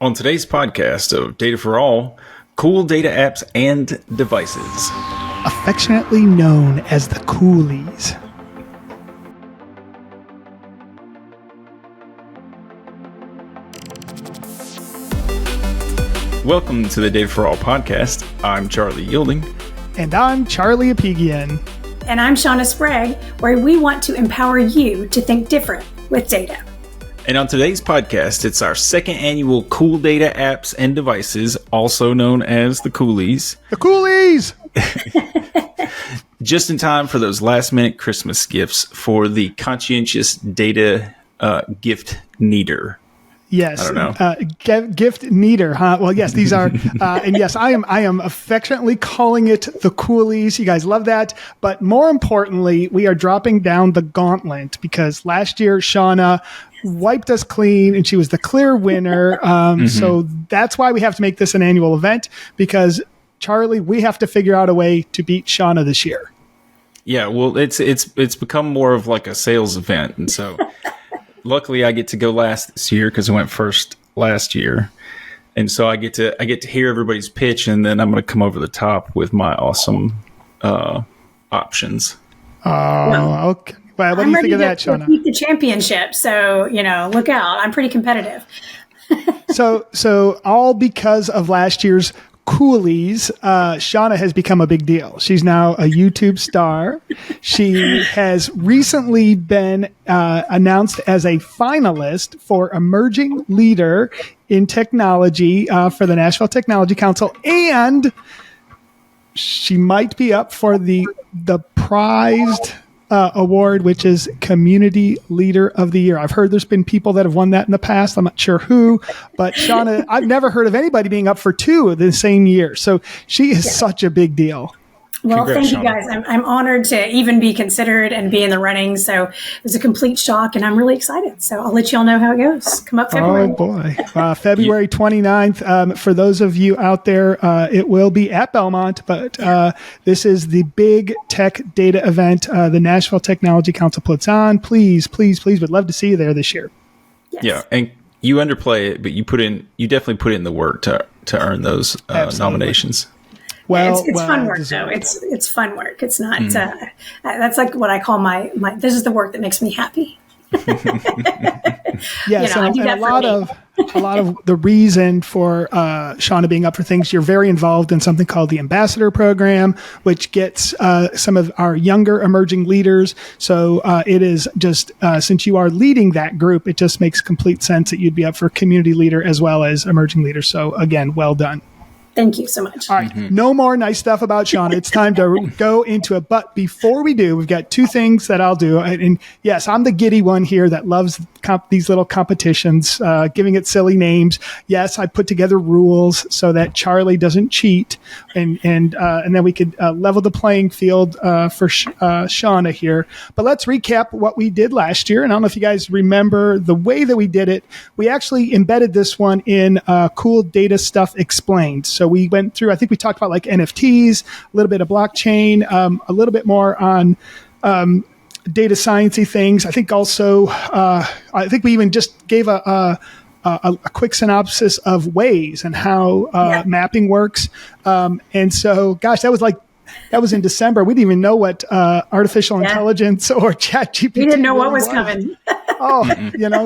On today's podcast of Data for All, cool data apps and devices. Affectionately known as the Coolies. Welcome to the Data for All podcast. I'm Charlie Yielding. And I'm Charlie Apigian. And I'm Shauna Sprague, where we want to empower you to think different with data. And on today's podcast, it's our second annual Cool Data Apps and Devices, also known as the Coolies. The Coolies! Just in time for those last-minute Christmas gifts for the conscientious data gift needer. Yes. I don't know. Gift needer, huh? Well, yes, these are, and yes, I am affectionately calling it the Coolies. You guys love that. But more importantly, we are dropping down the gauntlet because last year, Shauna wiped us clean and she was the clear winner. So that's why we have to make this an annual event because, Charlie, we have to figure out a way to beat Shauna this year. Yeah, well, it's become more of like a sales event. And so... Luckily, I get to go last this year because I went first last year, and so I get to hear everybody's pitch, and then I'm going to come over the top with my awesome options. Oh, okay. Well, what do you think of that, Shauna? Keep the championship, so look out. I'm pretty competitive. So all because of last year's Coolies, Shauna has become a big deal. She's now a YouTube star. She has recently been announced as a finalist for Emerging Leader in Technology for the Nashville Technology Council, and she might be up for the prized award, which is Community Leader of the Year. I've heard there's been people that have won that in the past. I'm not sure who, but Shauna, I've never heard of anybody being up for two the same year. So she is such a big deal. Well, Congrats, thank you guys. I'm honored to even be considered and be in the running. So it was a complete shock, and I'm really excited. So I'll let you all know how it goes. Come up February. Oh, boy. February 29th. For those of you out there, it will be at Belmont, but this is the big tech data event the Nashville Technology Council puts on. Please, would love to see you there this year. Yes. Yeah, and you underplay it, but you definitely put in the work to earn those nominations. Well, it's fun work though. It's fun work. It's not. That's like what I call my. This is the work that makes me happy. Yes, and a lot of the reason for Shauna being up for things, you're very involved in something called the Ambassador Program, which gets some of our younger emerging leaders. So it is just since you are leading that group, it just makes complete sense that you'd be up for Community Leader as well as Emerging Leader. So again, well done. Thank you so much. All right. No more nice stuff about Shauna. It's time to go into it. But before we do, we've got two things that I'll do. And yes, I'm the giddy one here that loves these little competitions, giving it silly names. Yes, I put together rules so that Charlie doesn't cheat. And then we could level the playing field for Shauna here. But let's recap what we did last year. And I don't know if you guys remember the way that we did it. We actually embedded this one in Cool Data Stuff Explained. So we went through, I think we talked about like NFTs, a little bit of blockchain, a little bit more on data sciencey things. I think also, I think we even just gave a quick synopsis of Waze and how mapping works. And so, gosh, that was in December. We didn't even know what artificial intelligence or ChatGPT. We didn't know what was coming.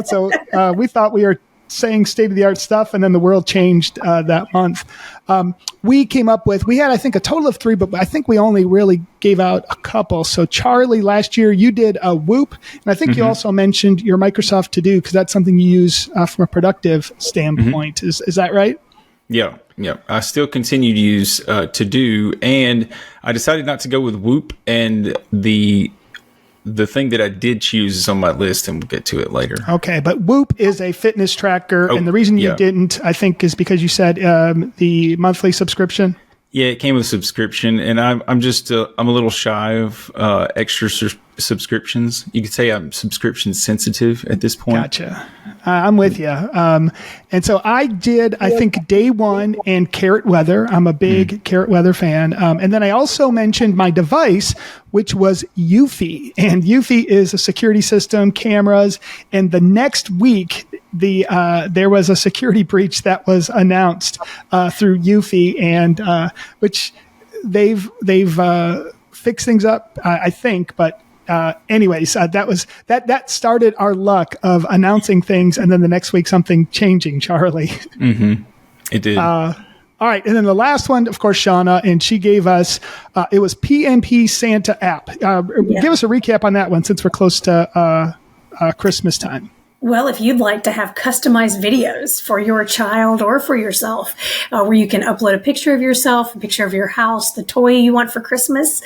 So we thought we were saying state-of-the-art stuff, and then the world changed that month. We came up with, we had, I think, a total of 3, but I think we only really gave out a couple. So, Charlie, last year, you did a Whoop, and I think you also mentioned your Microsoft To Do, because that's something you use from a productive standpoint. Is that right? Yeah. I still continue to use To Do, and I decided not to go with Whoop, and the thing that I did choose is on my list, and we'll get to it later. Okay, but Whoop is a fitness tracker, and the reason you didn't, I think, is because you said the monthly subscription. Yeah, it came with a subscription, and I'm a little shy of extra subscriptions. You could say I'm subscription sensitive at this point. Gotcha. I'm with you. And so I did, I think, Day One and Carrot Weather. I'm a big Carrot Weather fan. And then I also mentioned my device, which was Eufy. And Eufy is a security system, cameras. And the next week, there was a security breach that was announced through Eufy, and which they've fixed things up, I think, but. Anyways, that started our luck of announcing things, and then the next week something changing, Charlie. Mm-hmm. It did. All right, and then the last one, of course, Shauna, and she gave us it was PNP Santa app. Give us a recap on that one since we're close to Christmas time. Well, if you'd like to have customized videos for your child or for yourself, where you can upload a picture of yourself, a picture of your house, the toy you want for Christmas,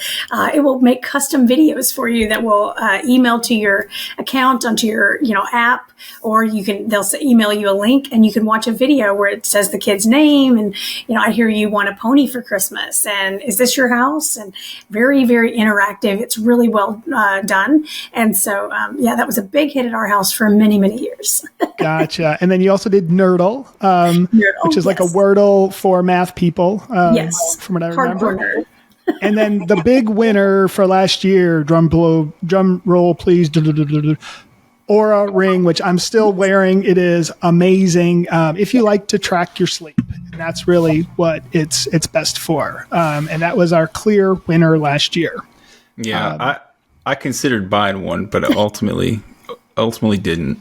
it will make custom videos for you that will email to your account onto your app, or they'll email you a link and you can watch a video where it says the kid's name and I hear you want a pony for Christmas, and is this your house? And very, very interactive. It's really well done, and so that was a big hit at our house for many years. Gotcha. And then you also did Nerdle, which is like a Wordle for math people. Yes. From what I remember. Nerd. And then the big winner for last year, drum roll, please. Aura Ring, which I'm still wearing. It is amazing. If you like to track your sleep, and that's really what it's best for. And that was our clear winner last year. Yeah, I considered buying one, but ultimately didn't.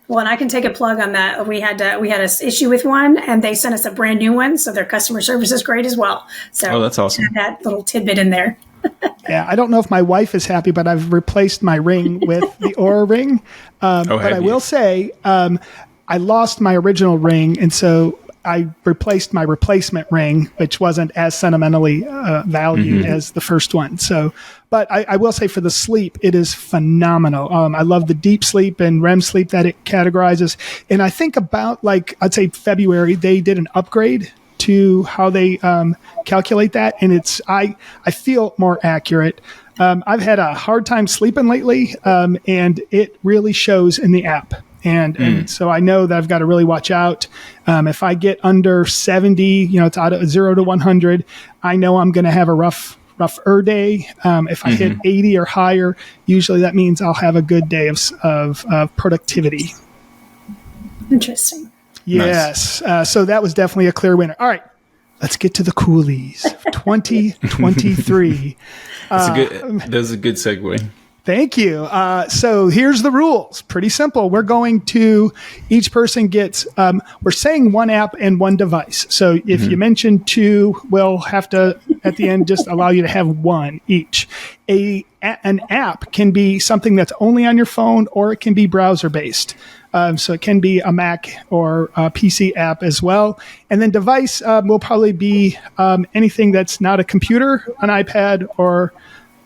Well, and I can take a plug on that. We had an issue with one, and they sent us a brand new one, so their customer service is great as well. So that's awesome. That little tidbit in there. Yeah, I don't know if my wife is happy, but I've replaced my ring with the Aura Ring. But I will say, I lost my original ring, and so I replaced my replacement ring, which wasn't as sentimentally valued as the first one. So, but I will say for the sleep, it is phenomenal. I love the deep sleep and REM sleep that it categorizes. And I think about I'd say February, they did an upgrade to how they calculate that. And I feel more accurate. I've had a hard time sleeping lately, and it really shows in the app. And so I know that I've got to really watch out. If I get under 70, it's out of 0 to 100, I know I'm going to have a rougher day. If I hit 80 or higher, usually that means I'll have a good day of productivity. Interesting. Yes. Nice. So that was definitely a clear winner. All right. Let's get to the Coolies 2023. That was a good segue. Thank you. So here's the rules. Pretty simple. We're going to, each person gets, we're saying one app and one device. So if you mention two, we'll have to, at the end, just allow you to have one each. An app can be something that's only on your phone, or it can be browser-based. So it can be a Mac or a PC app as well. And then device will probably be anything that's not a computer, an iPad, or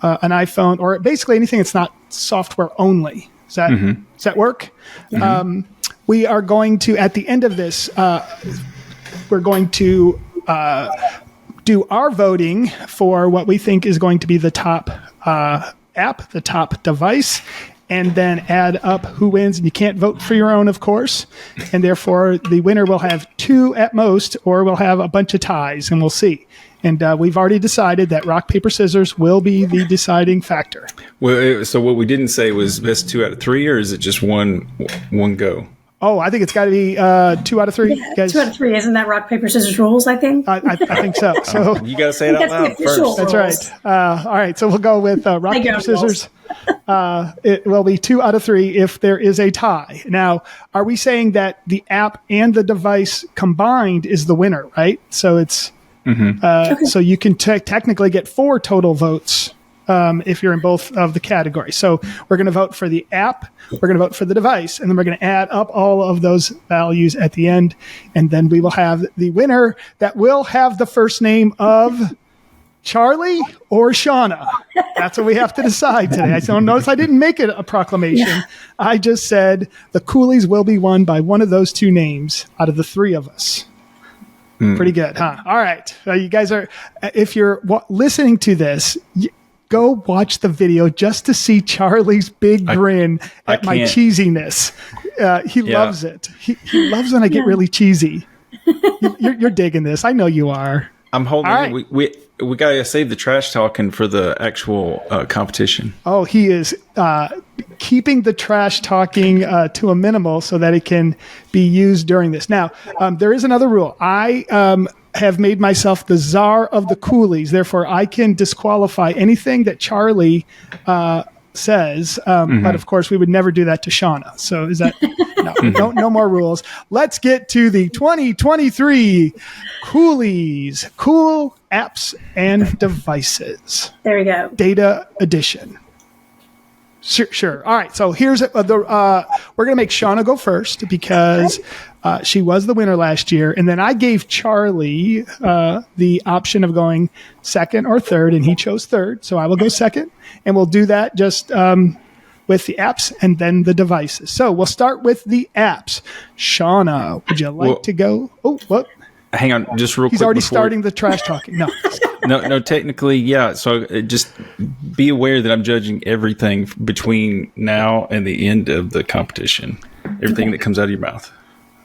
an iPhone, or basically anything that's not software only. Does that work? We are going to, at the end of this, we're going to do our voting for what we think is going to be the top app, the top device, and then add up who wins. And you can't vote for your own, of course. And therefore, the winner will have two at most, or we'll have a bunch of ties, and we'll see. And we've already decided that rock, paper, scissors will be the deciding factor. Well, so what we didn't say was best 2 out of 3, or is it just one go? Oh, I think it's got to be 2 out of 3. Yeah, 2 out of 3. Isn't that rock, paper, scissors rules, I think? I think so. So you got to say it out loud first. That's right. All right. So we'll go with rock, paper, scissors. It will be 2 out of 3 if there is a tie. Now, are we saying that the app and the device combined is the winner, right? So it's so you can technically get 4 total votes if you're in both of the categories. So we're going to vote for the app, we're going to vote for the device, and then we're going to add up all of those values at the end. And then we will have the winner that will have the first name of Charlie or Shauna. That's what we have to decide today. So notice I didn't make it a proclamation. Yeah. I just said the Coolies will be won by one of those 2 names out of the 3 of us. Pretty good, huh? All right. You guys are, if you're listening to this, go watch the video just to see Charlie's big grin at my cheesiness. He loves it. He loves when I get really cheesy. You're digging this. I know you are. I'm holding it. We got to save the trash talking for the actual competition. Oh, he is keeping the trash talking to a minimal so that it can be used during this. Now, there is another rule. I have made myself the czar of the Coolies. Therefore, I can disqualify anything that Charlie says. But of course, we would never do that to Shauna. So is that no more rules? Let's get to the 2023 Coolies, Cool Apps and Devices. There we go. Data Edition. Sure. All right. So here's we're going to make Shauna go first because she was the winner last year. And then I gave Charlie the option of going second or third, and he chose third. So I will go second, and we'll do that just with the apps and then the devices. So we'll start with the apps. Shauna, would you like to go? Oh, what? Hang on, just real quick. He's already starting the trash talking. No. No, technically, yeah. So just be aware that I'm judging everything between now and the end of the competition. Everything that comes out of your mouth.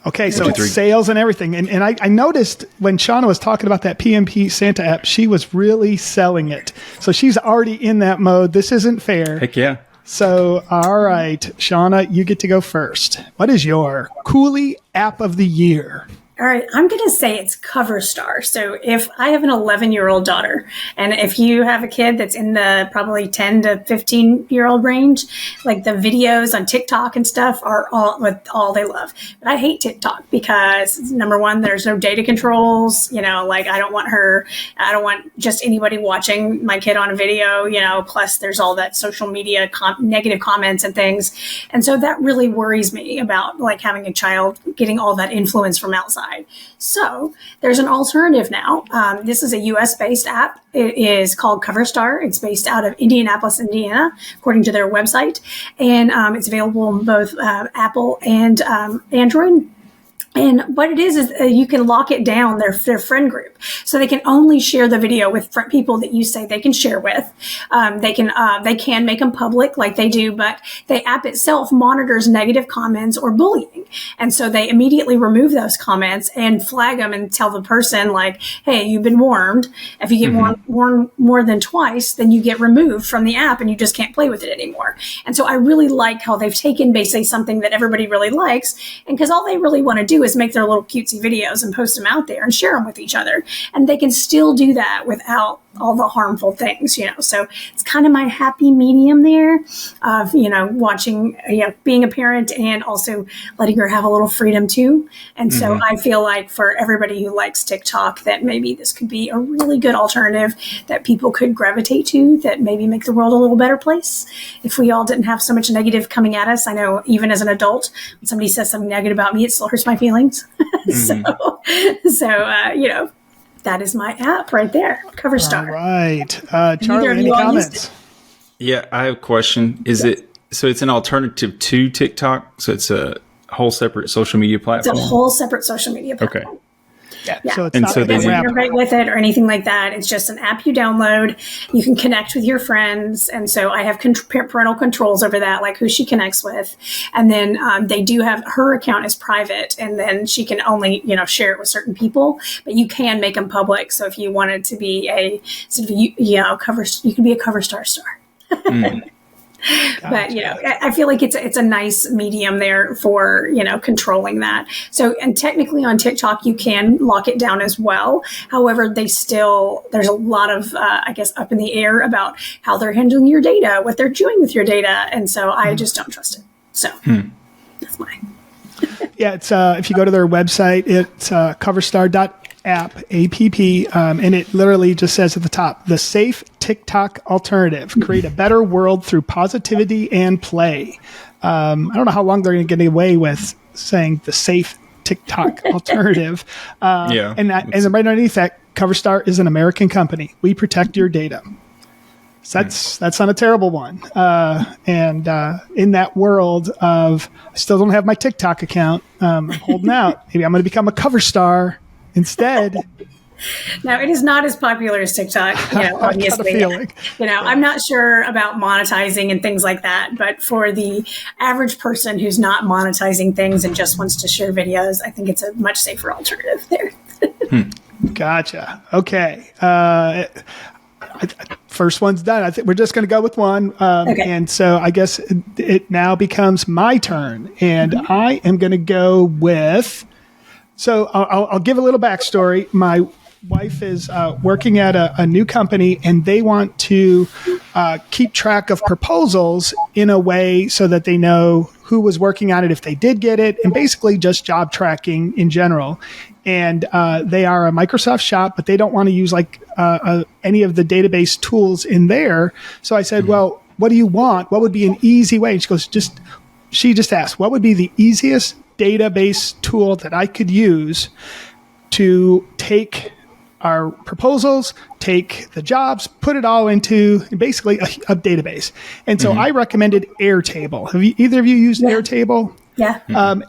Okay, so it's sales and everything. And I noticed when Shauna was talking about that PMP Santa app, she was really selling it. So she's already in that mode. This isn't fair. Heck yeah. So, all right, Shauna, you get to go first. What is your Coolie app of the year? All right, I'm going to say it's Coverstar. So if I have an 11-year-old daughter, and if you have a kid that's in the probably 10 to 15-year-old range, like the videos on TikTok and stuff are all they love. But I hate TikTok because, number one, there's no data controls. Like I don't want just anybody watching my kid on a video, plus there's all that social media negative comments and things. And so that really worries me about like having a child getting all that influence from outside. So there's an alternative now. This is a US-based app. It is called Coverstar. It's based out of Indianapolis, Indiana, according to their website. And it's available on both Apple and Android. And what it is you can lock it down, their friend group. So they can only share the video with people that you say they can share with. They can make them public like they do, but the app itself monitors negative comments or bullying. And so they immediately remove those comments and flag them and tell the person like, hey, you've been warned. If you get warned more than twice, then you get removed from the app and you just can't play with it anymore. And so I really like how they've taken basically something that everybody really likes. And because all they really want to do is make their little cutesy videos and post them out there and share them with each other. And they can still do that without all the harmful things, So it's kind of my happy medium there of, watching, being a parent and also letting her have a little freedom too. And so I feel like for everybody who likes TikTok, that maybe this could be a really good alternative that people could gravitate to, that maybe make the world a little better place. If we all didn't have so much negative coming at us, I know even as an adult, when somebody says something negative about me, it still hurts my feelings. So, that is my app right there, Coverstar. All right. Charlie, any comments? Yeah, I have a question. So it's an alternative to TikTok? So it's a whole separate social media platform? It's a whole separate social media platform. Okay. Yeah. So it's it not doesn't integrate with it or anything like that. It's just an app you download. You can connect with your friends. And so I have parental controls over that, like who she connects with. And then they do have, her account is private, and then she can only, share it with certain people, but you can make them public. So if you wanted to be a sort of, you can be a Coverstar star. But, I feel like it's a nice medium there for, controlling that. So, and technically on TikTok, you can lock it down as well. However, there's a lot of, up in the air about how they're handling your data, what they're doing with your data. And so I just don't trust it. So that's mine. Yeah, it's if you go to their website, it's coverstar.app, APP, and it literally just says at the top, the safe TikTok alternative, create a better world through positivity and play. I don't know how long they're going to get away with saying the safe TikTok alternative. And right underneath that, Coverstar is an American company. We protect your data. So that's not a terrible one. And in that world of, I still don't have my TikTok account. I'm holding out. Maybe I'm going to become a Coverstar instead. Now, it is not as popular as TikTok, obviously. I'm not sure about monetizing and things like that, but for the average person who's not monetizing things and just wants to share videos, I think it's a much safer alternative there. Gotcha. Okay. First one's done. I think we're just going to go with one. Okay. And so I guess it now becomes my turn. And I am going to go with, so I'll give a little backstory. My wife is working at a new company, and they want to keep track of proposals in a way so that they know who was working on it, if they did get it, and basically just job tracking in general. And they are a Microsoft shop, but they don't want to use any of the database tools in there. So I said, well, what do you want? What would be an easy way? And she just asked, what would be the easiest database tool that I could use to take our proposals, take the jobs, put it all into basically a database. And so I recommended Airtable. Have either of you used Airtable? Yeah.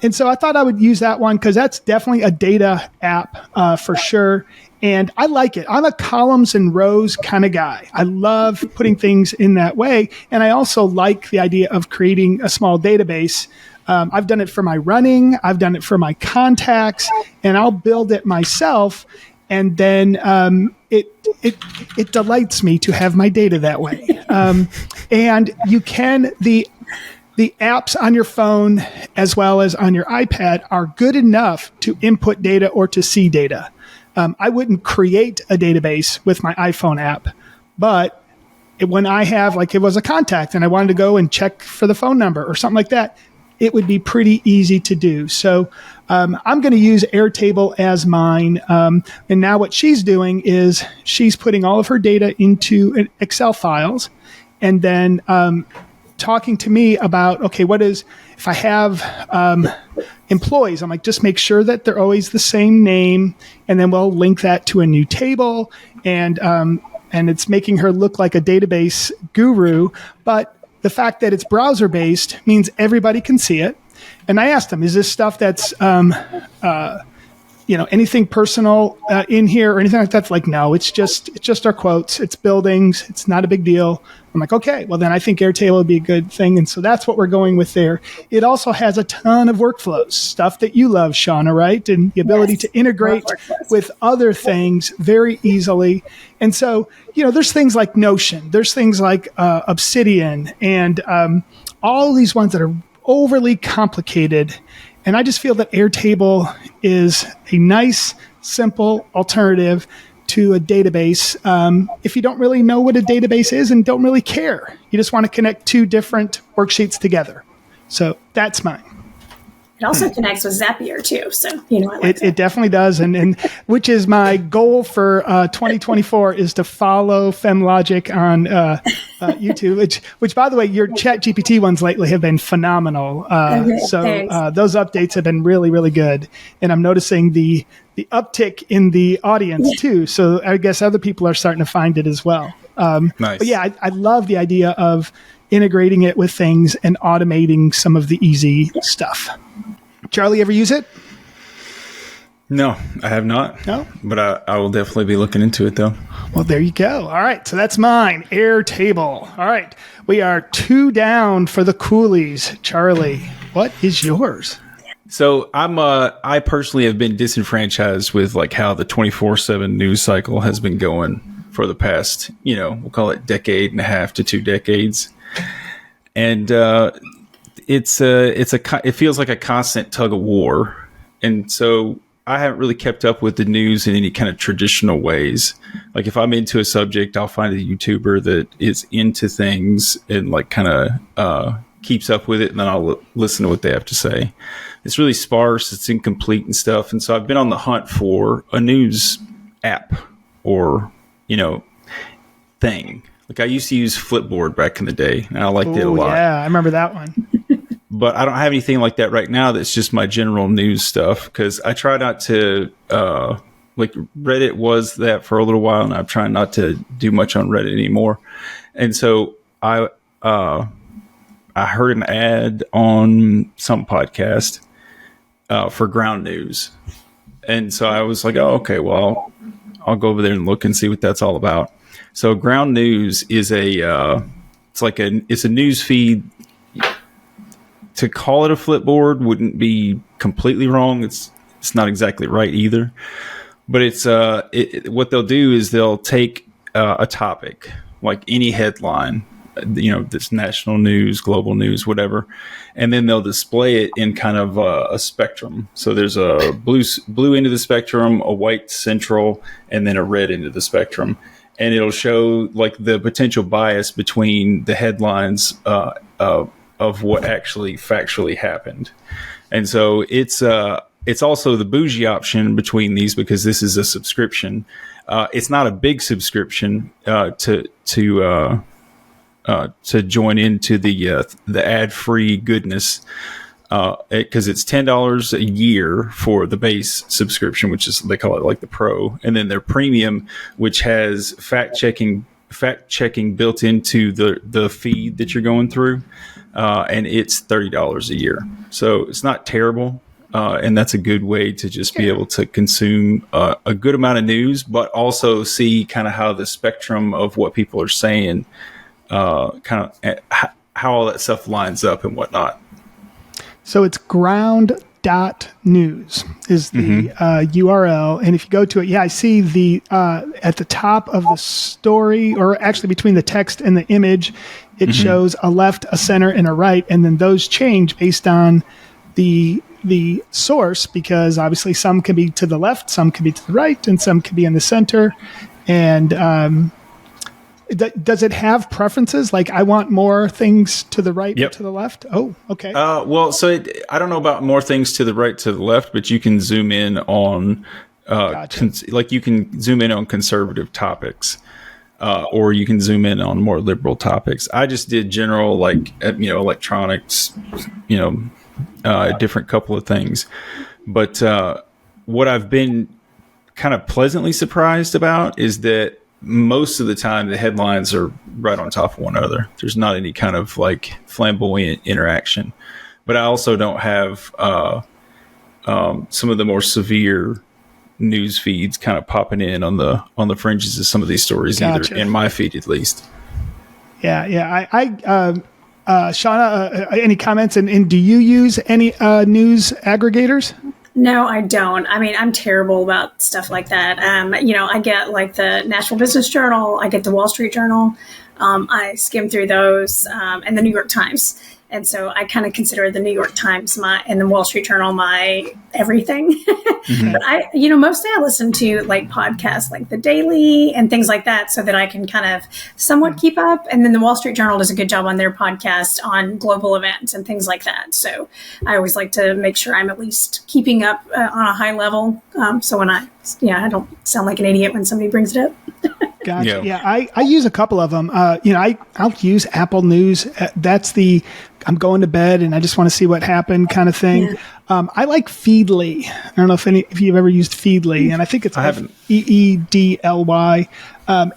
And so I thought I would use that one because that's definitely a data app for sure. And I like it. I'm a columns and rows kind of guy. I love putting things in that way. And I also like the idea of creating a small database. I've done it for my running. I've done it for my contacts, and I'll build it myself. And then it delights me to have my data that way. And you can, the apps on your phone as well as on your iPad are good enough to input data or to see data. I wouldn't create a database with my iPhone app, but when I have, like, it was a contact and I wanted to go and check for the phone number or something like that, it would be pretty easy to do. So I'm going to use Airtable as mine. And now what she's doing is she's putting all of her data into Excel files and then talking to me about, okay, if I have employees, I'm like, just make sure that they're always the same name. And then we'll link that to a new table. And it's making her look like a database guru. But the fact that it's browser-based means everybody can see it. And I asked them, is this stuff that's, anything personal in here or anything like that? It's like, no, it's just our quotes. It's buildings. It's not a big deal. I'm like, okay, well, then I think Airtable would be a good thing. And so that's what we're going with there. It also has a ton of workflows, stuff that you love, Shauna, right? And the ability to integrate with other things very easily. And so, there's things like Notion. There's things like Obsidian and all these ones that are overly complicated. And I just feel that Airtable is a nice, simple alternative to a database. If you don't really know what a database is and don't really care, you just want to connect two different worksheets together. So that's mine. It also connects with Zapier too. So, I like it definitely does. And which is my goal for 2024 is to follow FemLogic on YouTube, which by the way, your ChatGPT ones lately have been phenomenal. Those updates have been really, really good. And I'm noticing the uptick in the audience too. So I guess other people are starting to find it as well. Nice. But yeah, I love the idea of integrating it with things and automating some of the easy stuff. Charlie, ever use it? No, I have not. No? But I will definitely be looking into it, though. Well, there you go. All right. So that's mine, Airtable. All right. We are 2 down for the Coolies. Charlie, what is yours? So I personally have been disenfranchised with like how the 24/7 news cycle has been going for the past, we'll call it decade and a half to 2 decades. And it feels like a constant tug of war. And so I haven't really kept up with the news in any kind of traditional ways. Like if I'm into a subject, I'll find a YouTuber that is into things and like kind of keeps up with it, and then I'll listen to what they have to say. It's really sparse, it's incomplete and stuff. And so I've been on the hunt for a news app or, thing. Like I used to use Flipboard back in the day, and I liked it a lot. Yeah, I remember that one. But I don't have anything like that right now that's just my general news stuff, because I try not to, like Reddit was that for a little while, and I'm trying not to do much on Reddit anymore. And so I heard an ad on some podcast for ground news. And so I was like, oh, okay, well, I'll go over there and look and see what that's all about. So Ground News is it's a news feed. To call it a flipboard wouldn't be completely wrong. It's not exactly right either. But it's what they'll do is they'll take a topic, like any headline, this national news, global news, whatever, and then they'll display it in kind of a spectrum. So there's a blue end of the spectrum, a white central, and then a red end of the spectrum. And it'll show like the potential bias between the headlines of what actually factually happened. And so it's also the bougie option between these, because this is a subscription. It's not a big subscription to join into the ad-free goodness, because it's $10 a year for the base subscription, which is, they call it like the pro, and then their premium, which has fact checking built into the feed that you're going through, and it's $30 a year. So it's not terrible. And that's a good way to just be able to consume a good amount of news, but also see kind of how the spectrum of what people are saying, kind of how all that stuff lines up and whatnot. So it's ground.news is the URL. And if you go to it, I see the at the top of the story, or actually between the text and the image, it shows a left, a center, and a right. And then those change based on the source, because obviously some can be to the left, some can be to the right, and some can be in the center. And does it have preferences? Like, I want more things to the right or to the left? Oh, okay. Well, so I don't know about more things to the right, to the left, but you can zoom in on, like you can zoom in on conservative topics, or you can zoom in on more liberal topics. I just did general, like, electronics, a different couple of things. But what I've been kind of pleasantly surprised about is that most of the time the headlines are right on top of one another. There's not any kind of like flamboyant interaction. But I also don't have some of the more severe news feeds kind of popping in on the fringes of some of these stories either, in my feed at least. Yeah. Shauna, any comments? And do you use any news aggregators? No, I don't. I mean, I'm terrible about stuff like that. I get like the National Business Journal, I get the Wall Street Journal. I skim through those, and the New York Times. And so I kind of consider the New York Times and the Wall Street Journal my everything. But mostly I listen to like podcasts like The Daily and things like that, so that I can kind of somewhat keep up. And then the Wall Street Journal does a good job on their podcast on global events and things like that. So I always like to make sure I'm at least keeping up on a high level. So when I don't sound like an idiot when somebody brings it up. Gotcha. Yeah, I use a couple of them. I'll use Apple News. That's I'm going to bed and I just want to see what happened kind of thing. Yeah. I like Feedly. I don't know if you've ever used Feedly, and I think it's Feedly.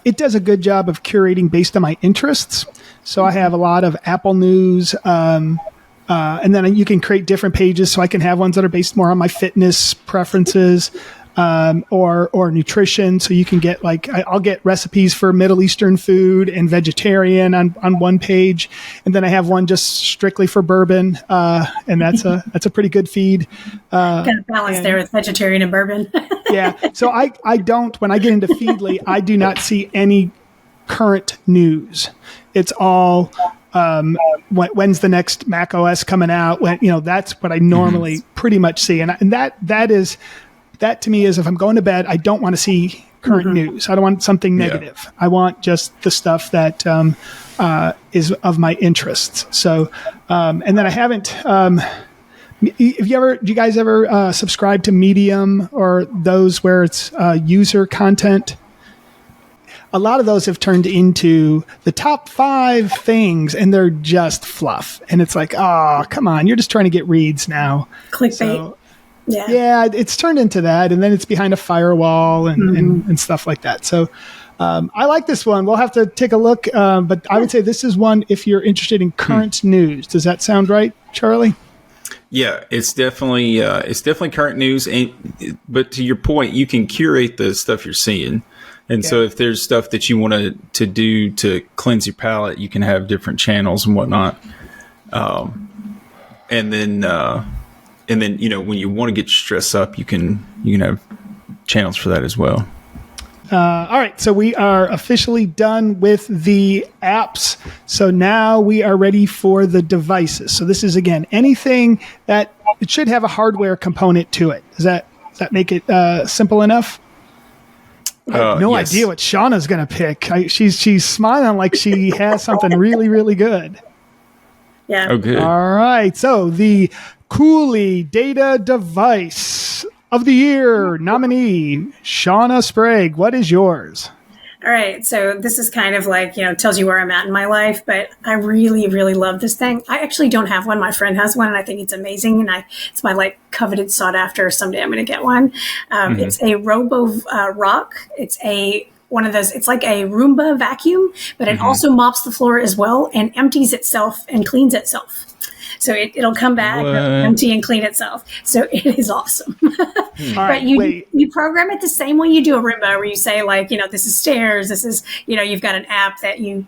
It does a good job of curating based on my interests. So I have a lot of Apple News, and then you can create different pages. So I can have ones that are based more on my fitness preferences. Or nutrition. So you can get I'll get recipes for Middle Eastern food and vegetarian on one page. And then I have one just strictly for bourbon. And that's a pretty good feed. Got a balance there with vegetarian and bourbon. Yeah. So I don't, when I get into Feedly, I do not see any current news. It's all, when's the next Mac OS coming out? That's what I normally pretty much see. And that to me is, if I'm going to bed, I don't want to see current news. I don't want something negative. Yeah. I want just the stuff that is of my interests. So, and then I haven't. Do you guys ever subscribe to Medium or those where it's user content? A lot of those have turned into the top 5 things, and they're just fluff. And it's like, oh, come on, you're just trying to get reads now. Clickbait. So, yeah, it's turned into that, and then it's behind a firewall and stuff like that. So I like this one. We'll have to take a look, but I would say this is one if you're interested in current news. Does that sound right, Charlie? Yeah, it's definitely current news. But to your point, you can curate the stuff you're seeing. And so if there's stuff that you want to do to cleanse your palate, you can have different channels and whatnot. And then when you want to get your stress up, you can have channels for that as well. All right, so we are officially done with the apps. So now we are ready for the devices. So this is, again, anything that it should have a hardware component to it. Does that make it simple enough? I have no idea what Shauna's going to pick. She's smiling like she has something really, really good. Yeah. Oh, good. All right, so the Coolies data device of the year nominee, Shauna Sprague. What is yours? All right. So this is kind of like, tells you where I'm at in my life, but I really, really love this thing. I actually don't have one. My friend has one and I think it's amazing. And it's my coveted sought after. Someday I'm going to get one. It's a Roborock. It's one of those, it's like a Roomba vacuum, but it also mops the floor as well and empties itself and cleans itself. So it'll come back, empty and clean itself. So it is awesome. But you program it the same way you do a Roomba, where you say this is stairs. This is, you've got an app that you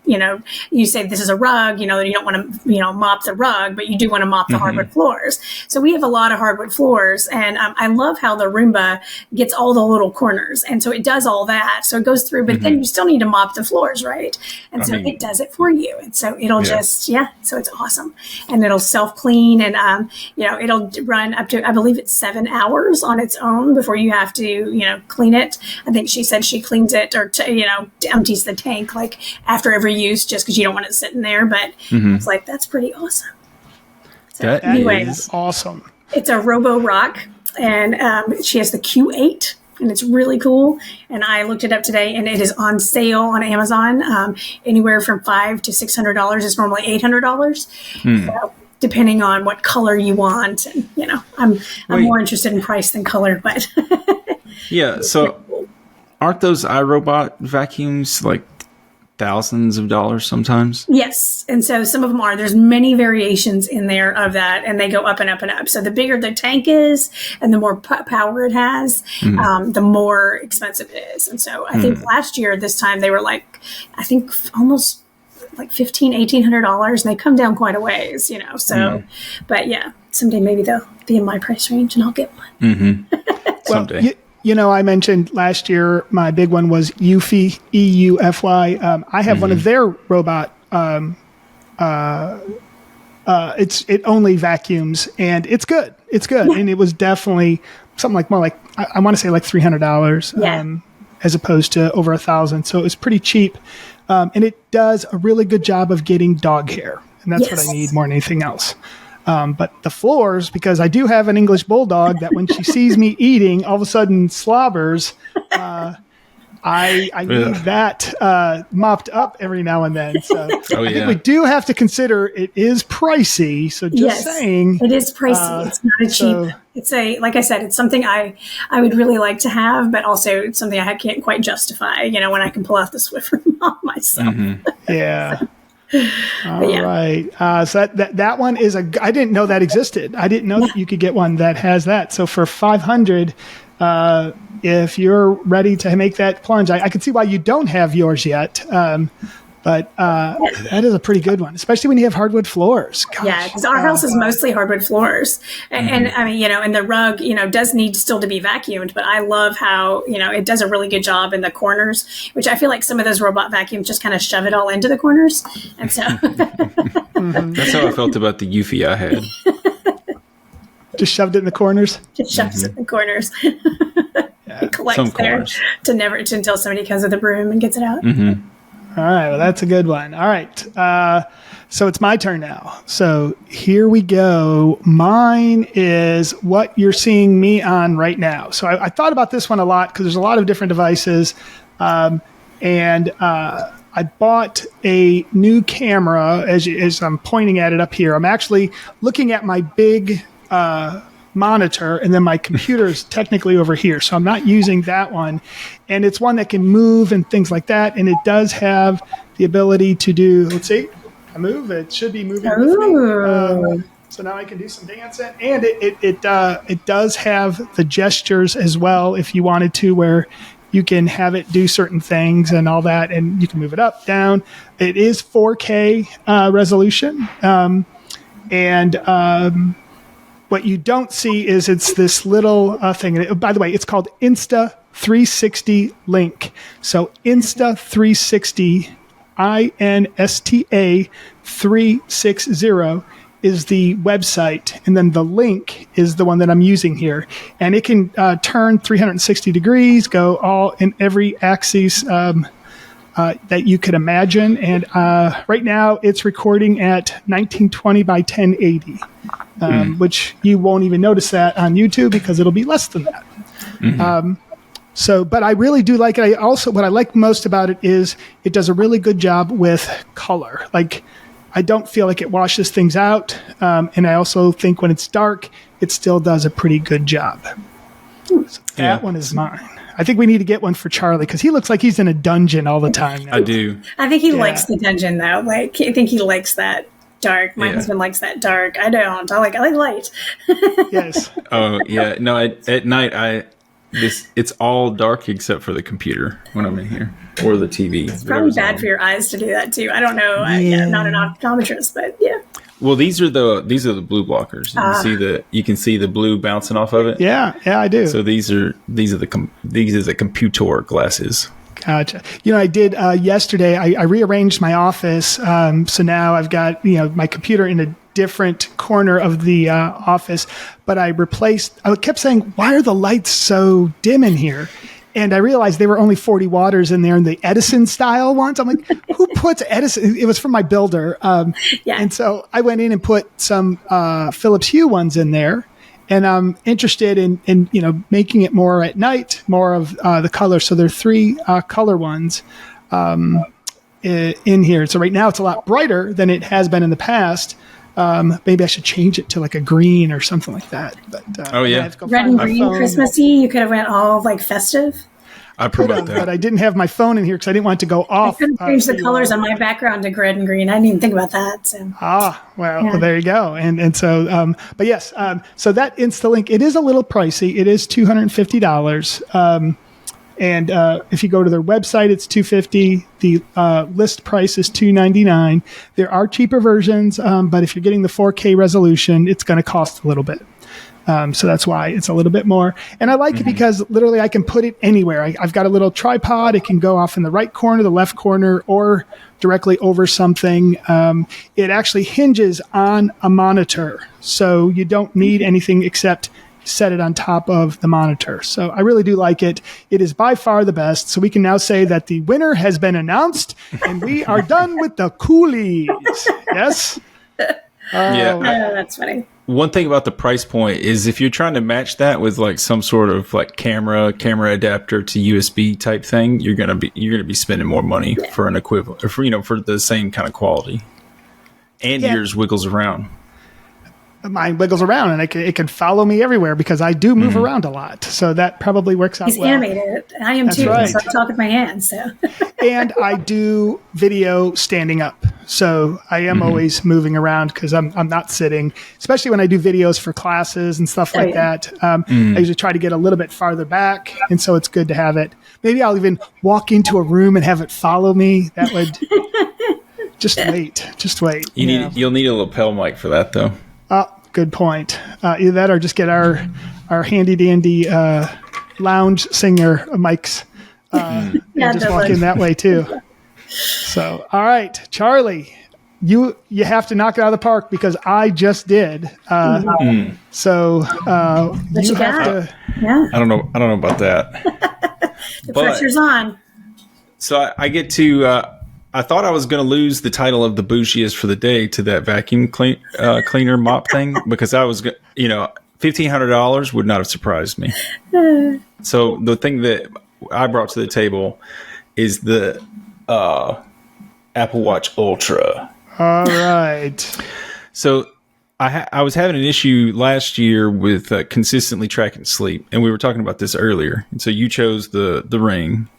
say this is a rug. You don't want to, mop the rug, but you do want to mop the hardwood floors. So we have a lot of hardwood floors, and I love how the Roomba gets all the little corners, and so it does all that. So it goes through, but then you still need to mop the floors, right? And it does it for you, and so it'll so it's awesome, and it'll self-clean, and it'll run up to, I believe it's 7 hours on its own before you have to clean it. I think she said she cleans it or empties the tank after every use, just because you don't want it sitting there. But it's that's pretty awesome. So that is awesome. It's a Roborock, and she has the Q8. And it's really cool. And I looked it up today, and it is on sale on Amazon, anywhere from $500 to $600. It's normally $800. So, depending on what color you want, and I'm more interested in price than color, but yeah. So, aren't those iRobot vacuums thousands of dollars sometimes? Yes. And so some of them are. There's many variations in there of that, and they go up and up and up. So the bigger the tank is and the more power it has, the more expensive it is. And so I think last year, this time, they were almost $1,500-$1,800, and they come down quite a ways, So, but yeah, someday maybe they'll be in my price range and I'll get one. Someday. I mentioned last year my big one was Eufy, EUFY. I have one of their robot. It only vacuums, and it's good. It's good, and it was definitely something I want to say $300, as opposed to over $1,000. So it was pretty cheap, and it does a really good job of getting dog hair, and that's what I need more than anything else. But the floors, because I do have an English bulldog that when she sees me eating, all of a sudden slobbers. I need that mopped up every now and then. So I think we do have to consider it is pricey. So just saying. It is pricey. It's not a cheap. It's like I said, it's something I would really like to have, but also it's something I can't quite justify, when I can pull out the Swiffer mop myself. Yeah. All right. So that one is I didn't know that existed. I didn't know that you could get one that has that. So for $500, if you're ready to make that plunge, I can see why you don't have yours yet. But that is a pretty good one, especially when you have hardwood floors. Gosh. Yeah, because our house is mostly hardwood floors. And I mean, and the rug, does need still to be vacuumed, but I love how, it does a really good job in the corners, which I feel like some of those robot vacuums just kind of shove it all into the corners. And so that's how I felt about the Eufy I had. Just shoved it in the corners? Just shoves it in the corners. It collects there until somebody comes with a broom and gets it out. All right, well, that's a good one. All right, so it's my turn now. So here we go. Mine is what you're seeing me on right now. So I thought about this one a lot because there's a lot of different devices. And I bought a new camera as I'm pointing at it up here. I'm actually looking at my big monitor, and then my computer is technically over here, so I'm not using that one, and it's one that can move and things like that, and it does have the ability to do, let's see, I move, it should be moving with me. So now I can do some dancing, and it does have the gestures as well if you wanted to, where you can have it do certain things and all that, and you can move it up, down. It is 4K resolution, what you don't see is it's this little thing. And by the way, it's called Insta360 Link. So Insta360, INSTA 360 is the website, and then the link is the one that I'm using here, and it can turn 360 degrees, go all in every axis that you could imagine. And right now it's recording at 1920 by 1080, which you won't even notice that on YouTube because it'll be less than that. But I really do like it. What I like most about it is it does a really good job with color. Like, I don't feel like it washes things out. And I also think when it's dark, it still does a pretty good job. So that one is mine. I think we need to get one for Charlie because he looks like he's in a dungeon all the time now. I do. I think he likes the dungeon, though. Like, I think he likes that dark. My husband likes that dark. I don't. I like light. Yes. Oh, yeah. No, at night, it's all dark except for the computer when I'm in here, or the TV. It's probably bad for your eyes to do that too. I don't know. I'm not an optometrist, but yeah. Well, these are the blue blockers. You can see the blue bouncing off of it. Yeah, I do. So these are the computer glasses. Gotcha. I did yesterday. I rearranged my office, so now I've got my computer in a different corner of the office. But I kept saying, "Why are the lights so dim in here?" And I realized they were only 40 watts in there, and the Edison style ones. I'm like, who puts Edison? It was from my builder. And so I went in and put some Philips Hue ones in there. And I'm interested in making it more at night, more of the color. So there are 3 color ones in here. So right now it's a lot brighter than it has been in the past. Maybe I should change it to like a green or something like that. But red and green, Christmassy. You could have went all like festive. I promote that, but I didn't have my phone in here because I didn't want it to go off. I couldn't change the colors on my background to red and green. I didn't even think about that. So. Well, there you go. And so, but yes, so that InstaLink, it is a little pricey. It is $250. And if you go to their website, it's $250. The list price is $299. There are cheaper versions, but if you're getting the 4K resolution, it's going to cost a little bit. So that's why it's a little bit more. And I like it because literally I can put it anywhere. I've got a little tripod. It can go off in the right corner, the left corner, or directly over something. It actually hinges on a monitor. So you don't need anything except set it on top of the monitor. So I really do like it. It is by far the best. So we can now say that the winner has been announced and we are done with the Coolies. Yes? That's funny. One thing about the price point is if you're trying to match that with like some sort of like camera adapter to USB type thing, you're gonna be spending more money for an equivalent, or for the same kind of quality. And yours wiggles around. Mine wiggles around, and it can follow me everywhere because I do move around a lot. So that probably works out well. He's animated. I am too. Right. So I talk with my hands. So. And I do video standing up. So I am always moving around because I'm not sitting, especially when I do videos for classes and stuff like that. I usually try to get a little bit farther back. And so it's good to have it. Maybe I'll even walk into a room and have it follow me. That would just wait. You'll need a lapel mic for that though. Good point. Either that or just get our handy dandy lounge singer mics and just walk in that way too. So, all right, Charlie, you have to knock it out of the park because I just did. So you have to. Yeah. I don't know about that. The pressure's on. So I get to. I thought I was going to lose the title of the bougiest for the day to that vacuum cleaner mop thing because I was, $1,500 would not have surprised me. So the thing that I brought to the table is the Apple Watch Ultra. All right. So I was having an issue last year with consistently tracking sleep, and we were talking about this earlier. And so you chose the Ring,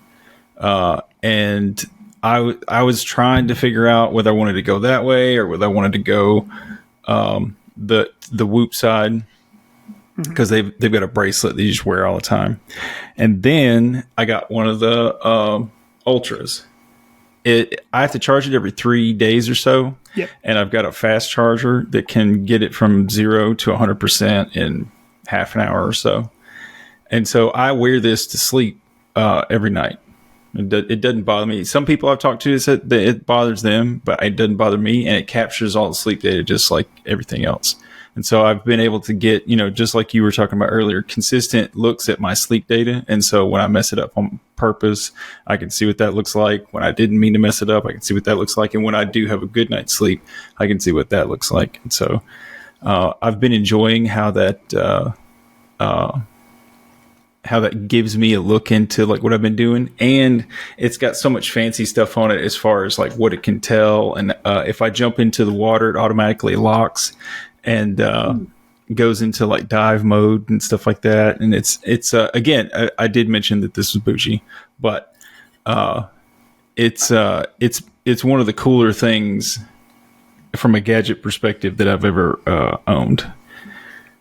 and I was trying to figure out whether I wanted to go that way or whether I wanted to go the Whoop side, because they've got a bracelet that you just wear all the time. And then I got one of the Ultras. I have to charge it every 3 days or so. Yep. And I've got a fast charger that can get it from 0 to 100% in half an hour or so. And so I wear this to sleep every night. It doesn't bother me. Some people I've talked to said that it bothers them, but it doesn't bother me, and it captures all the sleep data just like everything else. And so I've been able to get, just like you were talking about earlier, consistent looks at my sleep data. And so when I mess it up on purpose, I can see what that looks like. When I didn't mean to mess it up, I can see what that looks like. And when I do have a good night's sleep, I can see what that looks like. And so I've been enjoying how that gives me a look into like what I've been doing. And it's got so much fancy stuff on it as far as like what it can tell. And if I jump into the water, it automatically locks and goes into like dive mode and stuff like that. And it's again, I did mention that this was bougie, but it's one of the cooler things from a gadget perspective that I've ever owned.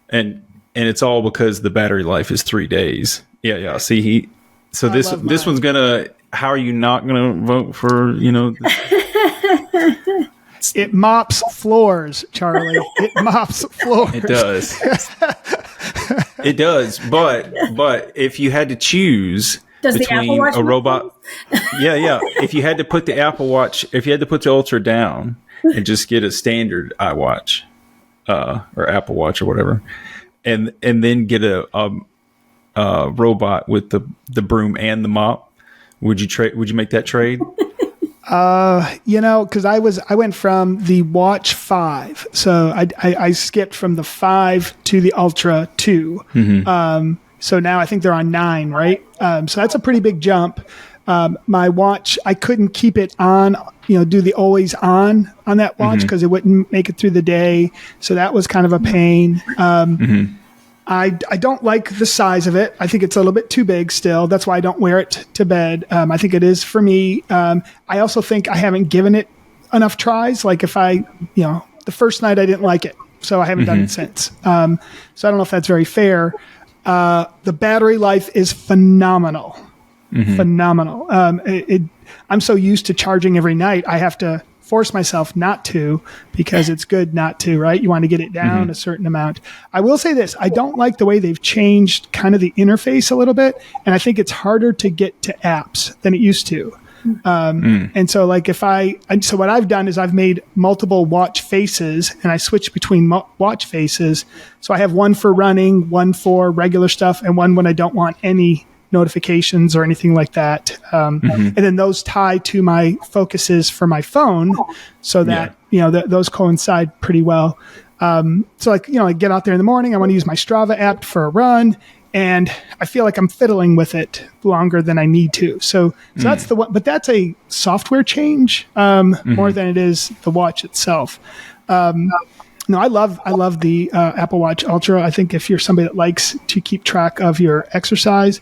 And it's all because the battery life is 3 days. Yeah. See, this one's gonna. How are you not gonna vote for? It mops floors, Charlie. It mops floors. It does. It does. But if you had to choose between a robot, yeah. If you had to put the Ultra down and just get a standard iWatch or Apple Watch or whatever, and then get a robot with the broom and the mop, would you make that trade? Because I went from the Watch 5, so I skipped from the 5 to the Ultra 2. Mm-hmm. So now I think they're on 9, right? So that's a pretty big jump. My watch, I couldn't keep it on, do the always on that watch because it wouldn't make it through the day. So that was kind of a pain. I don't like the size of it. I think it's a little bit too big still. That's why I don't wear it to bed. I think it is for me. I also think I haven't given it enough tries. Like if the first night I didn't like it, so I haven't done it since. So I don't know if that's very fair. The battery life is phenomenal. Phenomenal. I'm so used to charging every night. I have to force myself not to because it's good not to, right? You want to get it down a certain amount. I will say this. I don't like the way they've changed kind of the interface a little bit. And I think it's harder to get to apps than it used to. And so like so what I've done is I've made multiple watch faces and I switch between watch faces. So I have one for running, one for regular stuff, and one when I don't want any notifications or anything like that. And then those tie to my focuses for my phone so that, those coincide pretty well. So like, I get out there in the morning, I want to use my Strava app for a run and I feel like I'm fiddling with it longer than I need to. So that's the one, but that's a software change, more than it is the watch itself. No, I love the Apple Watch Ultra. I think if you're somebody that likes to keep track of your exercise,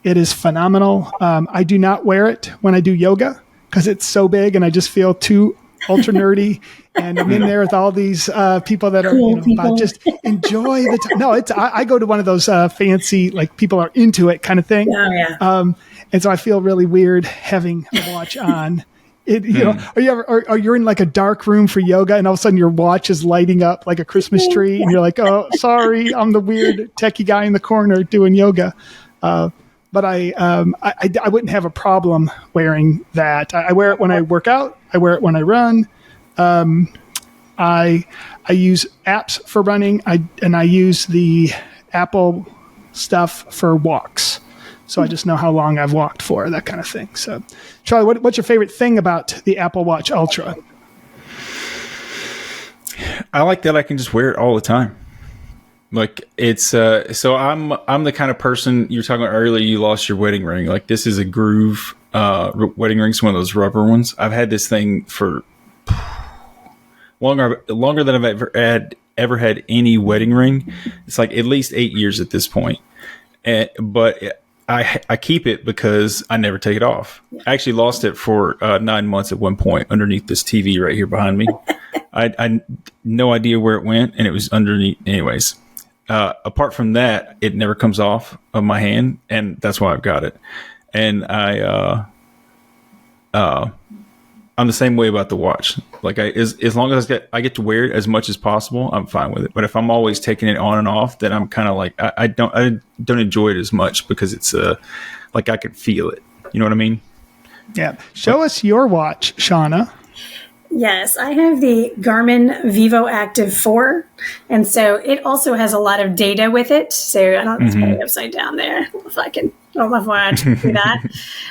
it is phenomenal. I do not wear it when I do yoga because it's so big and I just feel too ultra nerdy. And I'm in there with all these people that are about just enjoy the time. No, I go to one of those fancy, like people are into it kind of thing. Oh, yeah. And so I feel really weird having a watch on. You're in like a dark room for yoga and all of a sudden your watch is lighting up like a Christmas tree and you're like, oh, sorry, I'm the weird techie guy in the corner doing yoga. But I wouldn't have a problem wearing that. I wear it when I work out. I wear it when I run. I use apps for running. I use the Apple stuff for walks. So I just know how long I've walked for, that kind of thing. So, Charlie, what's your favorite thing about the Apple Watch Ultra? I like that I can just wear it all the time. Like it's so I'm the kind of person you were talking about earlier. You lost your wedding ring. Like this is a Groove wedding ring. It's one of those rubber ones. I've had this thing for longer than I've ever had any wedding ring. It's like at least 8 years at this point. But I keep it because I never take it off. Yeah. I actually lost it for 9 months at one point underneath this TV right here behind me. I no idea where it went, and it was underneath. Anyways, apart from that, it never comes off of my hand, and that's why I've got it. And I'm the same way about the watch. Like as long as I get to wear it as much as possible, I'm fine with it. But if I'm always taking it on and off, then I'm kind of like I don't enjoy it as much because it's like I can feel it. You know what I mean? Yeah. Show us your watch, Shauna. Yes, I have the Garmin Vivo Active 4, and so it also has a lot of data with it. So I don't know, it's probably upside down there. If I can, I don't know if I can do that.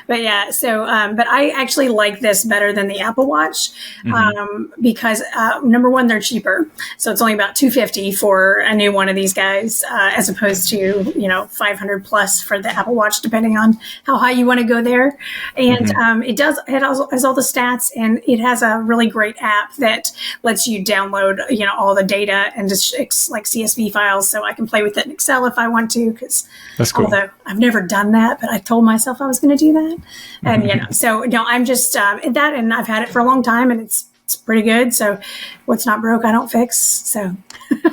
But yeah, so but I actually like this better than the Apple Watch because number one, they're cheaper. So it's only about $250 for a new one of these guys, as opposed to $500 plus for the Apple Watch, depending on how high you want to go there. And it also has all the stats, and it has a really great app that lets you download all the data and just like CSV files, so I can play with it in Excel if I want to. Because although I've never done that, but I told myself I was going to do that, and so I'm just that, and I've had it for a long time, and it's pretty good. So what's not broke, I don't fix. So.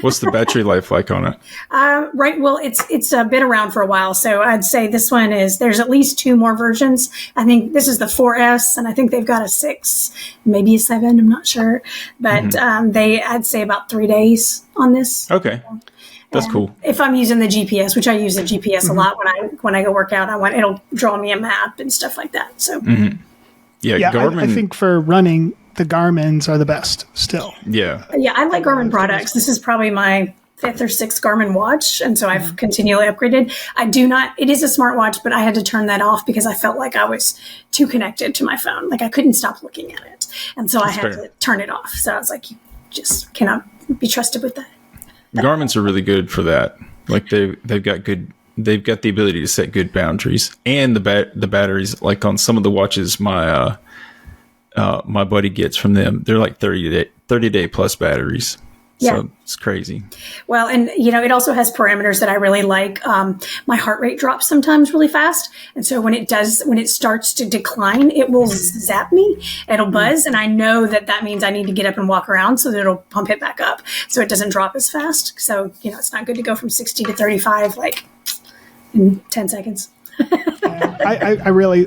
What's the battery life like on it? Right. Well, it's been around for a while. So I'd say this one there's at least 2 more versions. I think this is the 4S, and I think they've got a 6, maybe a 7. I'm not sure. But I'd say about 3 days on this. Okay. That's cool. If I'm using the GPS, which I use the GPS a lot when I go work out, it'll draw me a map and stuff like that. So yeah, Garmin, I think for running, the Garmins are the best still. Yeah, I like Garmin products. This is probably my 5th or 6th Garmin watch, and so I've continually upgraded. It is a smartwatch, but I had to turn that off because I felt like I was too connected to my phone. Like I couldn't stop looking at it, and so I had to turn it off. So I was like, you just cannot be trusted with that. Garmin's are really good for that. Like they've got the ability to set good boundaries, and the batteries. Like on some of the watches, my buddy gets from them, they're like 30 day plus batteries. Yeah. So it's crazy. Well, and it also has parameters that I really like. My heart rate drops sometimes really fast, and so when it starts to decline, it will zap me. It'll buzz, and I know that means I need to get up and walk around so that it'll pump it back up, so it doesn't drop as fast. So it's not good to go from 60 to 35 like in 10 seconds. I really.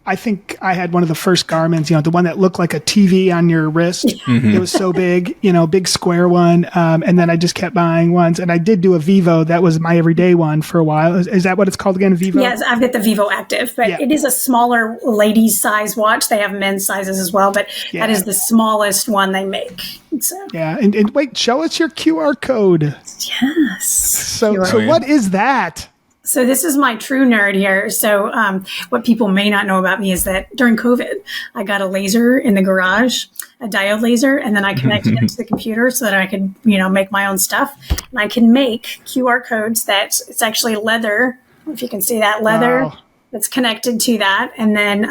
I think I had one of the first Garmins, the one that looked like a TV on your wrist. It was so big, big square one. And then I just kept buying ones. And I did do a Vivo. That was my everyday one for a while. Is that what it's called again, Vivo? Yes, I've got the Vivo Active, but it is a smaller ladies' size watch. They have men's sizes as well, but that is the smallest one they make. So. Yeah. And wait, show us your QR code. Yes. So what is that? So this is my true nerd here. So what people may not know about me is that during COVID, I got a laser in the garage, a diode laser, and then I connected it to the computer so that I could, make my own stuff. And I can make QR codes it's actually leather. If you can see that leather that's connected to that. And then,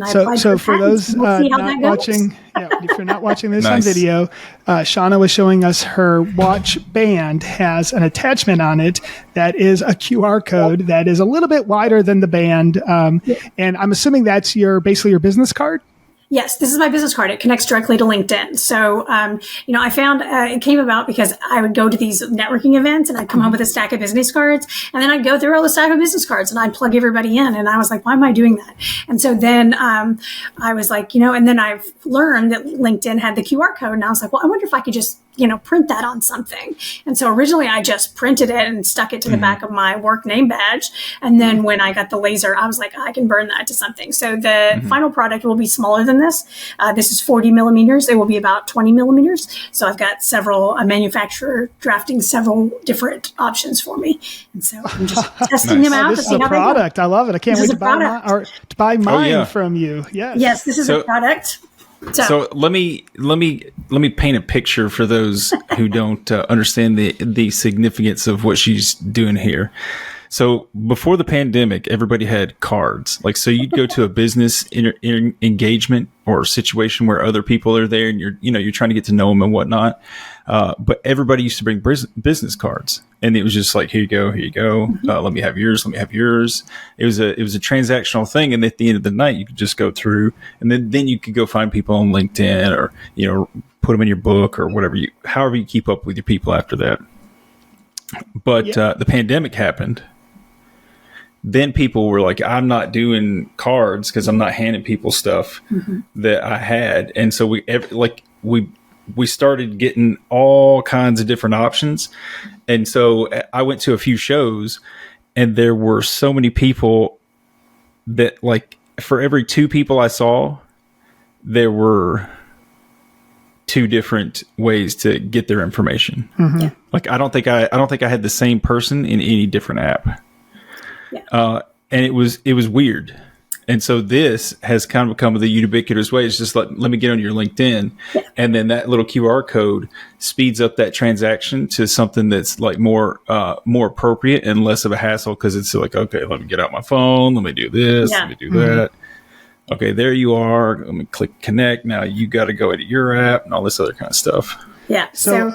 So for those not watching, if you're not watching this on video, Shauna was showing us her watch band has an attachment on it that is a QR code that is a little bit wider than the band. And I'm assuming that's basically your business card? Yes, this is my business card. It connects directly to LinkedIn. So, I found it came about because I would go to these networking events and I'd come home with a stack of business cards, and then I'd go through all the stack of business cards and I'd plug everybody in. And I was like, why am I doing that? And so then I was like, and then I've learned that LinkedIn had the QR code, and I was like, well, I wonder if I could just print that on something. And so originally I just printed it and stuck it to the back of my work name badge. And then when I got the laser, I was like, I can burn that to something. So the final product will be smaller than this. This is 40 millimeters. It will be about 20 millimeters. So I've got a manufacturer drafting several different options for me. And so I'm just testing them out. This is a product. I love it. I can't wait to buy mine from you. Yes, this is a product. So let me paint a picture for those who don't understand the significance of what she's doing here. So before the pandemic, everybody had cards. Like, so you'd go to a business engagement or situation where other people are there and you're trying to get to know them and whatnot. But everybody used to bring business cards, and it was just like, here you go. Let me have yours. It was a transactional thing. And at the end of the night, you could just go through, and then you could go find people on LinkedIn or, put them in your book or whatever however you keep up with your people after that. But the pandemic happened. Then people were like, I'm not doing cards because I'm not handing people stuff that I had. And so we started getting all kinds of different options. And so I went to a few shows, and there were so many people that, like, for every 2 people I saw, there were 2 different ways to get their information. Yeah. Like, I don't think I had the same person in any different app. Yeah. And it was weird. And so this has kind of become the ubiquitous way. It's just let me get on your LinkedIn. Yeah. And then that little QR code speeds up that transaction to something that's like more appropriate and less of a hassle. Cause it's like, okay, let me get out my phone. Let me do this. Let me do that. Okay, there you are. Let me click connect. Now you got to go into your app and all this other kind of stuff. Yeah. So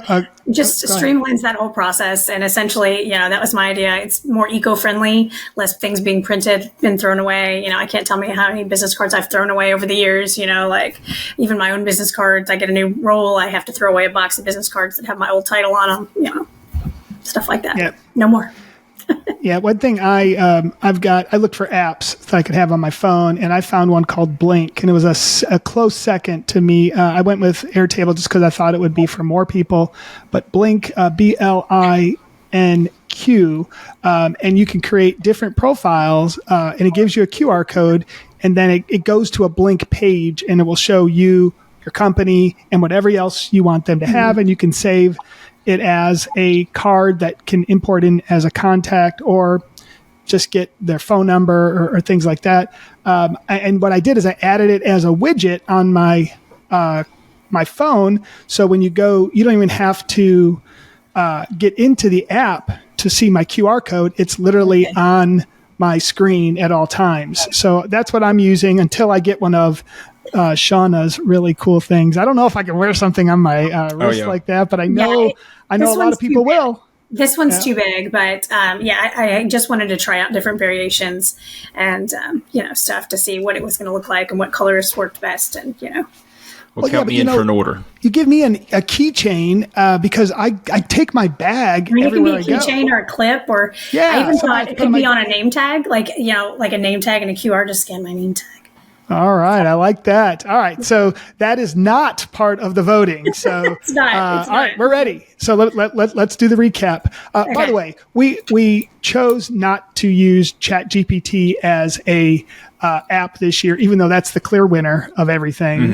just streamlines that whole process. And essentially, that was my idea. It's more eco-friendly, less things being printed, been thrown away. I can't tell me how many business cards I've thrown away over the years. Like even my own business cards, I get a new roll, I have to throw away a box of business cards that have my old title on them, stuff like that. Yeah. No more. Yeah, one thing I looked for apps that I could have on my phone, and I found one called Blink, and it was a close second to me. I went with Airtable just because I thought it would be for more people, but Blink, BLINQ, and you can create different profiles, and it gives you a QR code, and then it goes to a Blink page, and it will show you your company and whatever else you want them to have, and you can save it as a card that can import in as a contact or just get their phone number or things like that. And what I did is I added it as a widget on my my phone. So when you go, you don't even have to get into the app to see my QR code. It's literally on my screen at all times. So that's what I'm using until I get one of Shauna's really cool things. I don't know if I can wear something on my wrist like that, but I know a lot of people will. This one's too big, but I just wanted to try out different variations and stuff to see what it was going to look like and what colors worked best, and Well, count me in for an order. You give me a keychain because I take my bag everywhere I go. It can be a keychain or a clip, or I even thought it could be on a name tag, like a name tag and a QR. Just scan my name tag. All right, I like that. All right, so that is not part of the voting. So it's not. All right, we're ready. So let's do the recap. Okay. By the way, we chose not to use ChatGPT as a app this year, even though that's the clear winner of everything.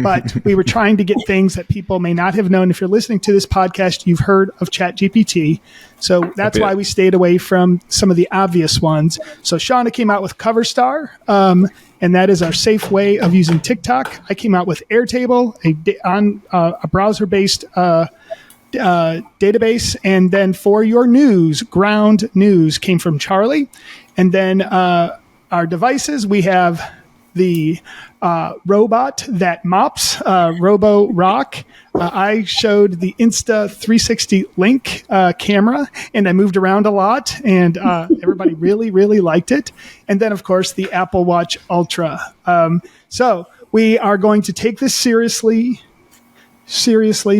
But we were trying to get things that people may not have known. If you're listening to this podcast, you've heard of ChatGPT. So that's why we stayed away from some of the obvious ones. So Shauna came out with Coverstar, and that is our safe way of using TikTok. I came out with Airtable, a browser-based database. And then for your news, Ground News came from Charlie. And then our devices, we have the robot that mops, Roborock. I showed the Insta 360 Link camera, and I moved around a lot, and everybody really, really liked it. And then, of course, the Apple Watch Ultra. So we are going to take this seriously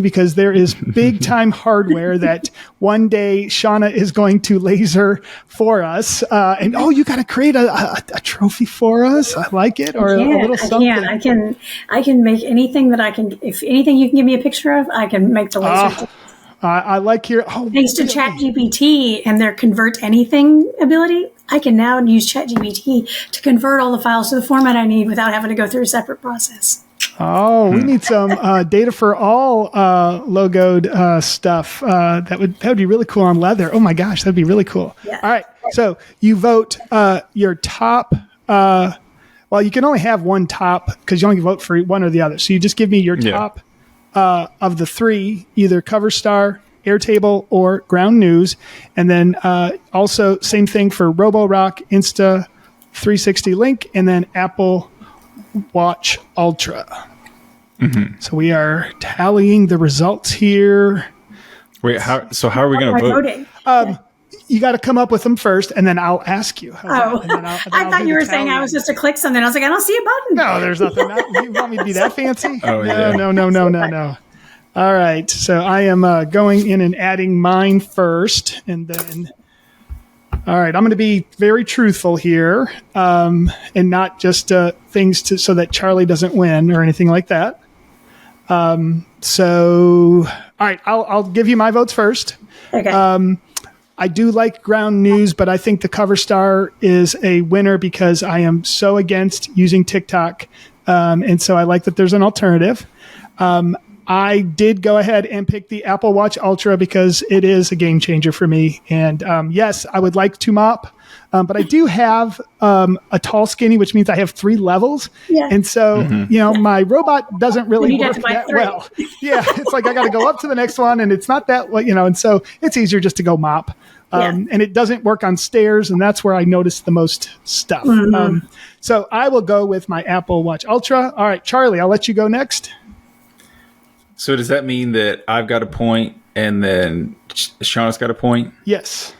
because there is big time hardware that one day Shauna is going to laser for us. And you got to create a trophy for us. I like it. Or a little something. I can make anything that I can. If anything you can give me a picture of, I can make the laser. I like your. Thanks to ChatGPT and their convert anything ability, I can now use ChatGPT to convert all the files to the format I need without having to go through a separate process. Oh, we need some data for all logoed stuff. That would be really cool on leather. Oh my gosh, that'd be really cool. Yeah. All right, so you vote your top. Well, you can only have one top because you only vote for one or the other. So you just give me your top of the three, either Coverstar, Airtable or Ground News. And then also same thing for Roborock, Insta 360 Link, and then Apple Watch Ultra. So we are tallying the results here. Wait, how are we going to vote? You got to come up with them first, and then I'll ask you. I thought you were saying I was just to click something. I was like, I don't see a button. No, there's nothing. You want me to be that fancy? Oh, yeah. No. All right. So I am going in and adding mine first, and then. All right, I'm going to be very truthful here, and not just things so that Charlie doesn't win or anything like that. So, all right, I'll give you my votes first. Okay. I do like Ground News, but I think the Coverstar is a winner because I am so against using TikTok, and so I like that there's an alternative. I did go ahead and pick the Apple Watch Ultra because it is a game changer for me. And yes, I would like to mop, but I do have a tall skinny, which means I have 3 levels. Yeah. And so, my robot doesn't really work that 3. well. Yeah, it's like I got to go up to the next one, and it's not that, and so it's easier just to go mop. And it doesn't work on stairs, and that's where I notice the most stuff. So I will go with my Apple Watch Ultra. All right, Charlie, I'll let you go next. So does that mean that I've got a point and then Shauna's got a point? Yes.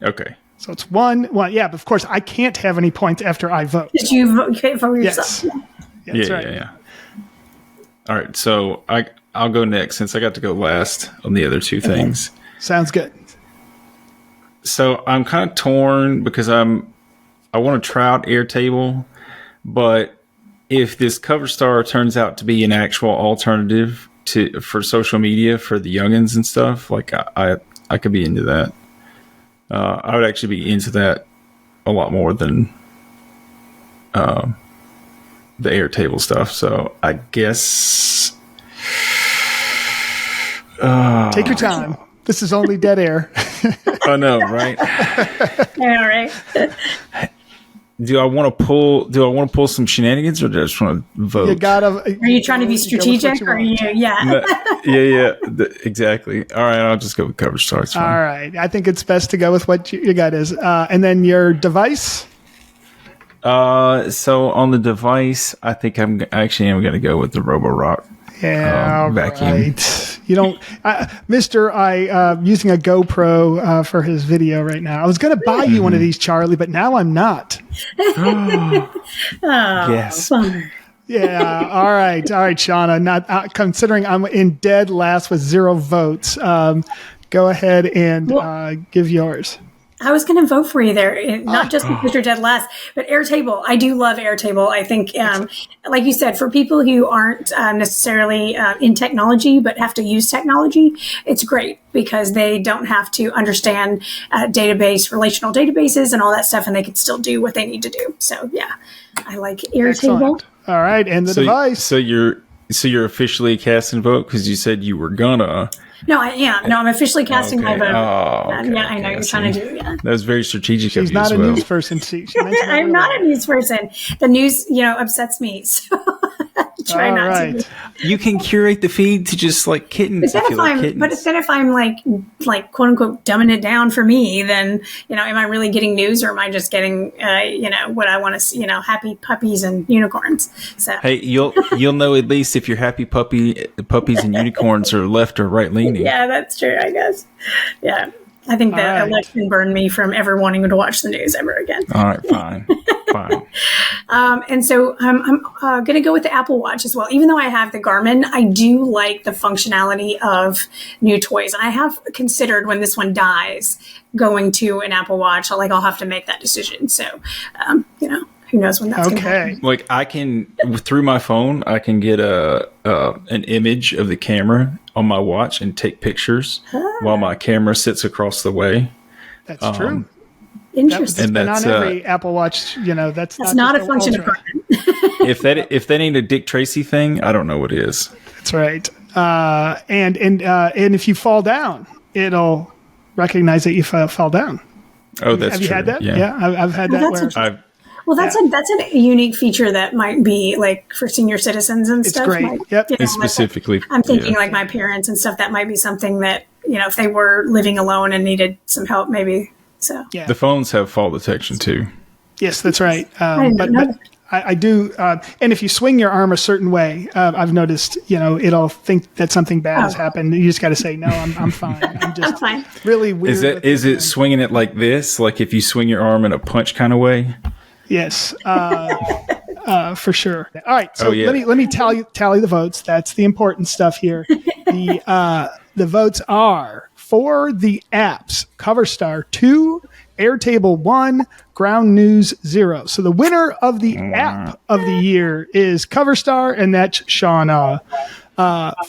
Okay. So it's 1. Yeah, but of course I can't have any points after I vote. Did you vote for yourself? Yes. Yeah. All right. So I'll go next since I got to go last on the other 2 things. Sounds good. So I'm kind of torn because I want to try out Airtable, but if this Coverstar turns out to be an actual alternative for social media for the youngins and stuff, like I could be into that. I would actually be into that a lot more than the Airtable stuff. So I guess take your time. This is only dead air. I know, right? Yeah, right. Do I want to pull some shenanigans, or do I just want to vote? You gotta. Are you trying to be strategic, or are you? Yeah. Yeah. Exactly. All right, I'll just go with Coverstar. It's fine. All right, I think it's best to go with what your gut is, and then your device. So on the device, I think I'm going to go with the Roborock. Yeah, vacuum. Right. You don't, Mr. Using a GoPro for his video right now. I was going to buy you one of these, Charlie, but now I'm not. Yes. Bummer. Yeah. All right, Shauna. Not considering I'm in dead last with 0 votes. Go ahead and give yours. I was going to vote for you there, not just because you're dead last, but Airtable. I do love Airtable. I think, like you said, for people who aren't necessarily in technology but have to use technology, it's great because they don't have to understand relational databases and all that stuff, and they can still do what they need to do. So, yeah, I like Airtable. Excellent. All right, and the device. So you're officially casting vote because you said you were gonna. No, I am. No, I'm officially casting my vote. Yeah, I know you're trying to do. Yeah, that was very strategic of you. She's not as a well. news person. I'm not a news person. The news, upsets me. So try All not right. to. You can curate the feed to just like kittens. But then if I'm like quote unquote dumbing it down for me, then am I really getting news, or am I just getting what I want to see? Happy puppies and unicorns. So hey, you'll know at least if your happy puppies and unicorns are left or right leaning. Yeah, that's true, I guess. Yeah. I think that election burned me from ever wanting to watch the news ever again. All right, fine. And so I'm going to go with the Apple Watch as well. Even though I have the Garmin, I do like the functionality of new toys. And I have considered when this one dies going to an Apple Watch. I'll have to make that decision. So, who knows when that's going to happen. Like I can, through my phone, I can get an image of the camera on my watch and take pictures while my camera sits across the way. That's true. Interesting. And on every Apple Watch, that's not a function of Garmin. if that ain't a Dick Tracy thing, I don't know what is. That's right. And if you fall down, it'll recognize that you fell down. Oh, that's true. Have you had that? Yeah, I've had that. That's a unique feature that might be like for senior citizens and stuff. It's great. Specifically, I'm thinking like my parents and stuff. That might be something that if they were living alone and needed some help, maybe. So Yeah. The phones have fall detection too. Yes, that's right. I didn't know. But I do. And if you swing your arm a certain way, I've noticed, it'll think that something bad has happened. You just got to say, no, I'm fine. I'm just fine. really weird. Is it swinging it like this? Like if you swing your arm in a punch kind of way? Yes, for sure. All right, so yeah. let me tally the votes. That's the important stuff here. The votes are for the apps: Coverstar 2, Airtable 1, Ground News 0. So the winner of the app of the year is Coverstar, and that's Shauna.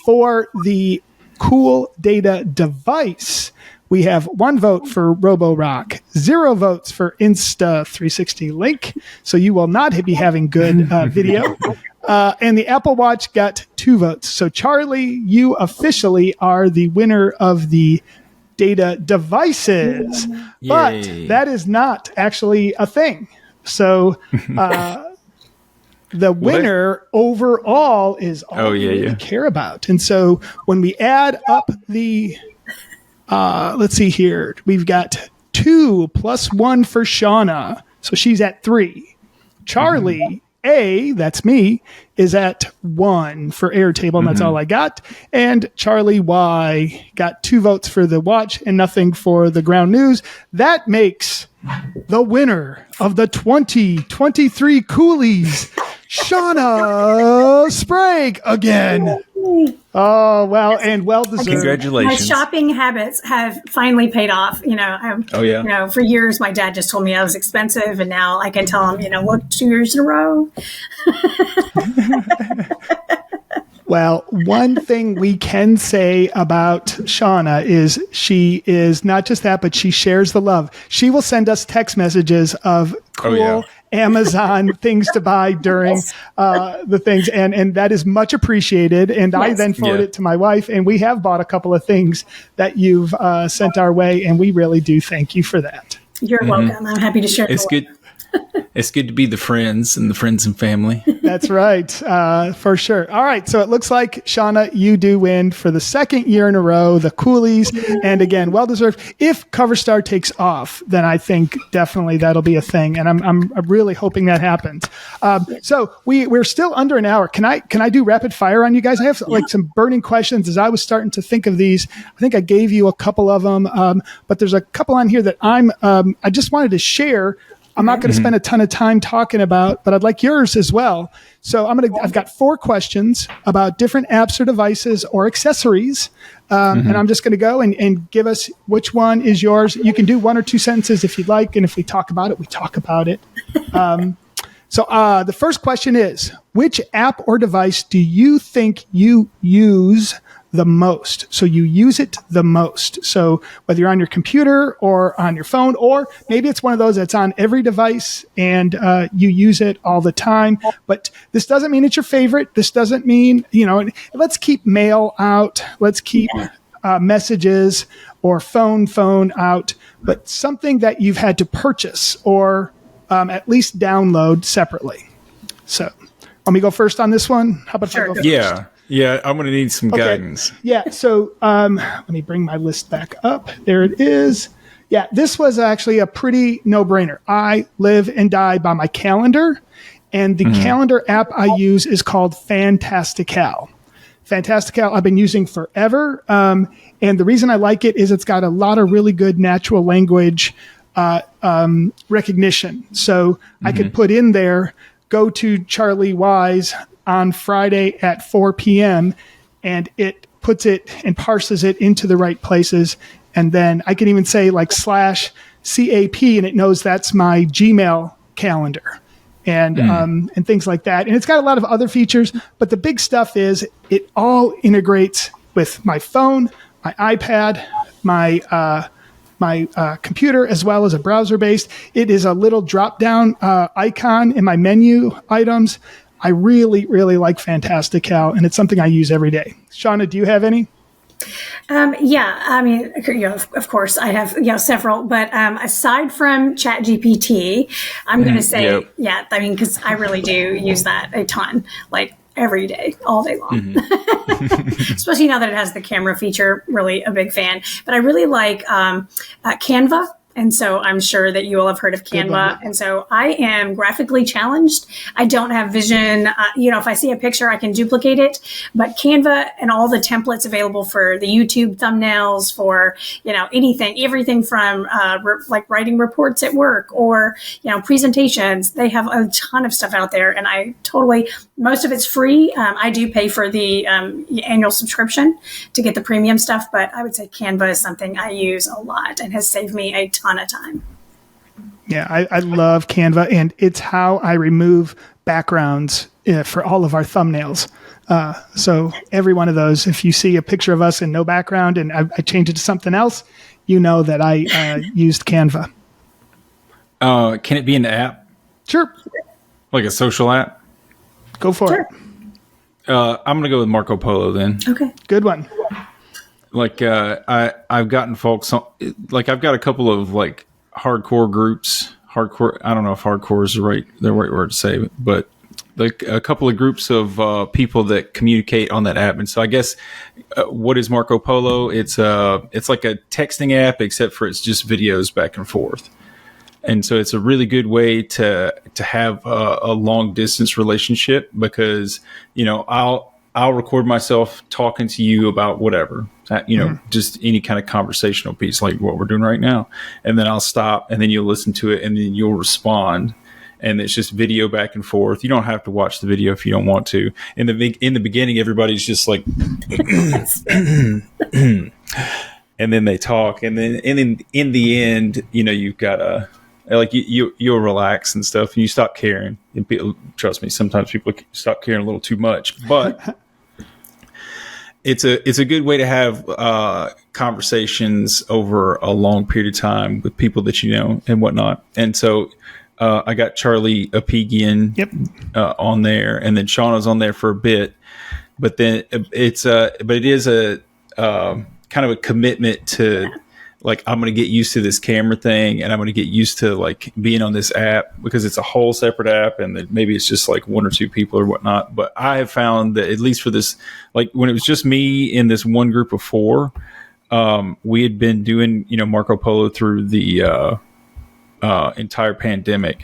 For the Cool Data device, we have 1 vote for Roborock, 0 votes for Insta360 Link. So you will not be having good video. And the Apple Watch got 2 votes. So Charlie, you officially are the winner of the data devices. But Yay. that is not actually a thing. So the winner overall is all we really care about. And so when we add up the let's see here. We've got 2 plus 1 for Shauna. So she's at 3. Charlie A, that's me, is at 1 for Airtable, and that's all I got. And Charlie Y got 2 votes for the watch and nothing for the Ground News. That makes the winner of the 2023 Coolies, Shauna Sprague again. Oh, well, and well deserved. My Congratulations. shopping habits have finally paid off. For years, my dad just told me I was expensive, and now I can tell him, look, 2 years in a row. Well, one thing we can say about Shauna is she is not just that, but she shares the love. She will send us text messages of cool Amazon things to buy during the things, and that is much appreciated. And I then forward it to my wife, and we have bought a couple of things that you've sent our way, and we really do thank you for that. You're welcome. I'm happy to share. It's good. It's good to be the friends and family. That's right, for sure. All right, so it looks like, Shauna, you do win for the 2nd year in a row, the Coolies, and again, well-deserved. If Coverstar takes off, then I think definitely that'll be a thing, and I'm really hoping that happens. So we're still under an hour. Can I do rapid fire on you guys? I have some burning questions as I was starting to think of these. I think I gave you a couple of them, but there's a couple on here that I just wanted to share. I'm not going to spend a ton of time talking about, but I'd like yours as well. So I've got 4 questions about different apps or devices or accessories. And I'm just going to go and give us which one is yours. You can do 1 or 2 sentences if you'd like. And if we talk about it, we talk about it. So the first question is, which app or device do you think you use the most? So you use it the most. So whether you're on your computer or on your phone, or maybe it's one of those that's on every device and you use it all the time. But this doesn't mean it's your favorite. This doesn't mean, let's keep mail out. Let's keep messages or phone out. But something that you've had to purchase or at least download separately. So let me go first on this one. How about if I go first? Yeah, I'm going to need some guidance. Yeah, so let me bring my list back up. There it is. Yeah, this was actually a pretty no-brainer. I live and die by my calendar, and the calendar app I use is called Fantastical. Fantastical I've been using forever, and the reason I like it is it's got a lot of really good natural language recognition. So I could put in there, go to Charlie Y's on Friday at 4 p.m. and it puts it and parses it into the right places. And then I can even say /CAP and it knows that's my Gmail calendar and things like that. And it's got a lot of other features, but the big stuff is it all integrates with my phone, my iPad, my computer, as well as a browser-based. It is a little drop-down icon in my menu items. I really, really like Fantastical, and it's something I use every day. Shauna, do you have any? Of course I have, several, but aside from ChatGPT, I'm going to say, because I really do use that a ton. Like every day, all day long. Especially now that it has the camera feature, really a big fan. But I really like Canva. And so I'm sure that you all have heard of Canva. And so I am graphically challenged. I don't have vision. If I see a picture, I can duplicate it. But Canva and all the templates available for the YouTube thumbnails, for, everything from like writing reports at work or, presentations. They have a ton of stuff out there. And most of it's free. I do pay for the annual subscription to get the premium stuff. But I would say Canva is something I use a lot and has saved me a ton of time. Yeah, I love Canva, and it's how I remove backgrounds for all of our thumbnails. So every one of those, if you see a picture of us and no background and I change it to something else, you know that I used Canva. Can it be an app? Sure. Like a social app? Go for it. I'm going to go with Marco Polo then. Okay. Good one. Like I've gotten folks on, like I've got a couple of like hardcore groups. Hardcore, I don't know if hardcore is the right word to say, but like a couple of groups of people that communicate on that app. And so I guess what is Marco Polo? It's like a texting app, except for it's just videos back and forth. And so it's a really good way to have a long distance relationship, because I'll record myself talking to you about whatever, just any kind of conversational piece, like what we're doing right now. And then I'll stop, and then you'll listen to it, and then you'll respond. And it's just video back and forth. You don't have to watch the video if you don't want to. In the beginning, everybody's just like, and then they talk. And then in the end, you've got to, like, you'll relax and stuff, and you stop caring. And trust me, sometimes people stop caring a little too much, but it's a good way to have conversations over a long period of time with people that you know and whatnot. And so I got Charlie Apigian on there, and then Shauna's on there for a bit, but then it is a kind of a commitment to, like, I'm going to get used to this camera thing, and I'm going to get used to like being on this app, because it's a whole separate app, and that maybe it's just like one or two people or whatnot. But I have found that, at least for this, like when it was just me in this one group of 4, we had been doing, Marco Polo through the entire pandemic.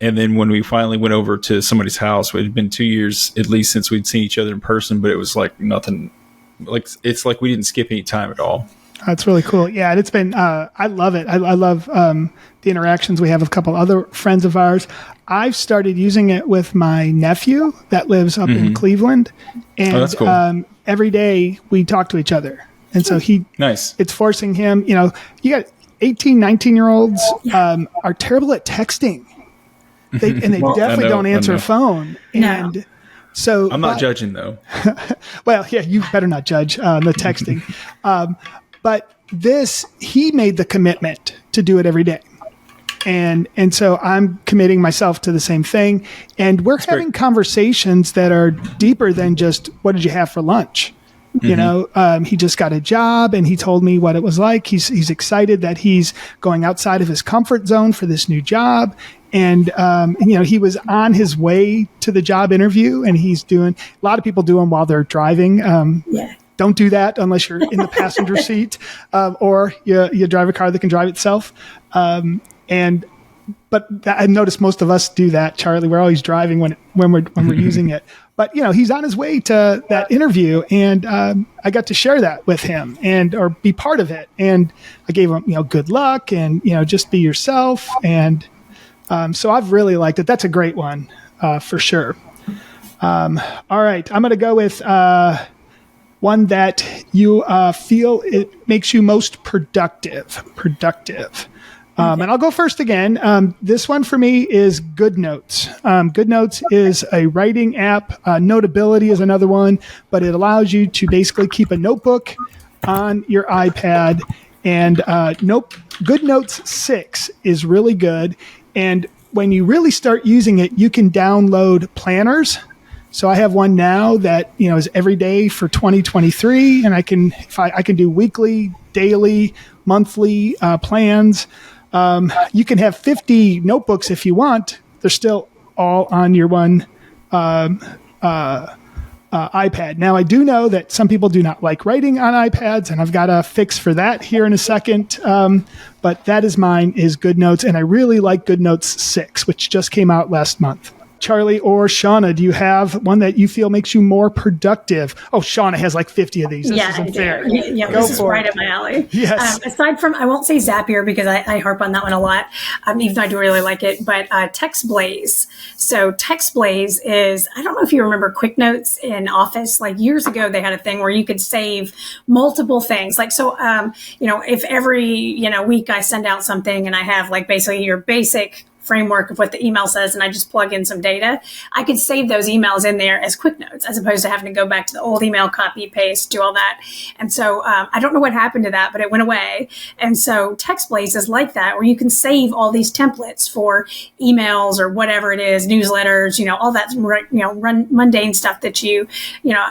And then when we finally went over to somebody's house, it had been 2 years at least since we'd seen each other in person, but it was like nothing, like, it's like we didn't skip any time at all. That's really cool. Yeah, and it's been, I love it. I love the interactions we have with a couple other friends of ours. I've started using it with my nephew that lives up in Cleveland. And that's cool. Every day we talk to each other. And so it's forcing him, you got 18, 19-year-olds are terrible at texting. They definitely don't answer a phone. And no. So I'm not judging, though. Well, yeah, you better not judge the texting. But he made the commitment to do it every day. And so I'm committing myself to the same thing. And we're having conversations that are deeper than just, what did you have for lunch? He just got a job, and he told me what it was like. He's excited that he's going outside of his comfort zone for this new job. And, he was on his way to the job interview, and he's doing, a lot of people do them while they're driving. Don't do that unless you're in the passenger seat, or you drive a car that can drive itself. But I noticed most of us do that, Charlie. We're always driving when we're using it. But he's on his way to that interview, and I got to share that with him or be part of it. And I gave him good luck, and just be yourself. And so I've really liked it. That's a great one for sure. All right, I'm going to go with one that you feel it makes you most productive. And I'll go first again. This one for me is GoodNotes. GoodNotes is a writing app. Notability is another one, but it allows you to basically keep a notebook on your iPad. And GoodNotes 6 is really good. And when you really start using it, you can download planners. So I have one now that is every day for 2023, and I can do weekly, daily, monthly plans. You can have 50 notebooks if you want. They're still all on your one iPad. Now, I do know that some people do not like writing on iPads, and I've got a fix for that here in a second. But that is mine, is GoodNotes, and I really like GoodNotes 6, which just came out last month. Charlie or Shauna, do you have one that you feel makes you more productive? Oh, Shauna has like 50 of these. This isn't fair. Yeah, this is right up my alley. Yes. Aside from, I won't say Zapier because I harp on that one a lot, even though I do really like it, but TextBlaze. So TextBlaze is, I don't know if you remember QuickNotes in Office. Like years ago, they had a thing where you could save multiple things. Like, so, if every, week I send out something and I have like basically your basic framework of what the email says, and I just plug in some data, I could save those emails in there as quick notes, as opposed to having to go back to the old email, copy, paste, do all that. And so I don't know what happened to that, but it went away. And so TextBlaze is like that, where you can save all these templates for emails or whatever it is, newsletters, all that, mundane stuff that you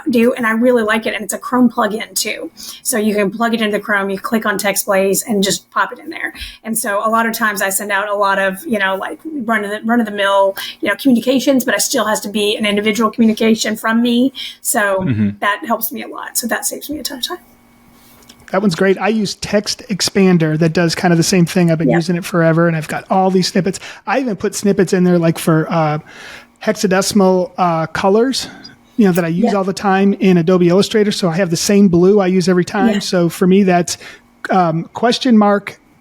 do. And I really like it. And it's a Chrome plugin too. So you can plug it into Chrome, you click on TextBlaze and just pop it in there. And so a lot of times I send out a lot of, like run of the mill, communications, but it still has to be an individual communication from me. So that helps me a lot. So that saves me a ton of time. That one's great. I use Text Expander that does kind of the same thing. I've been using it forever, and I've got all these snippets. I even put snippets in there like for hexadecimal colors, that I use all the time in Adobe Illustrator. So I have the same blue I use every time. Yeah. So for me, that's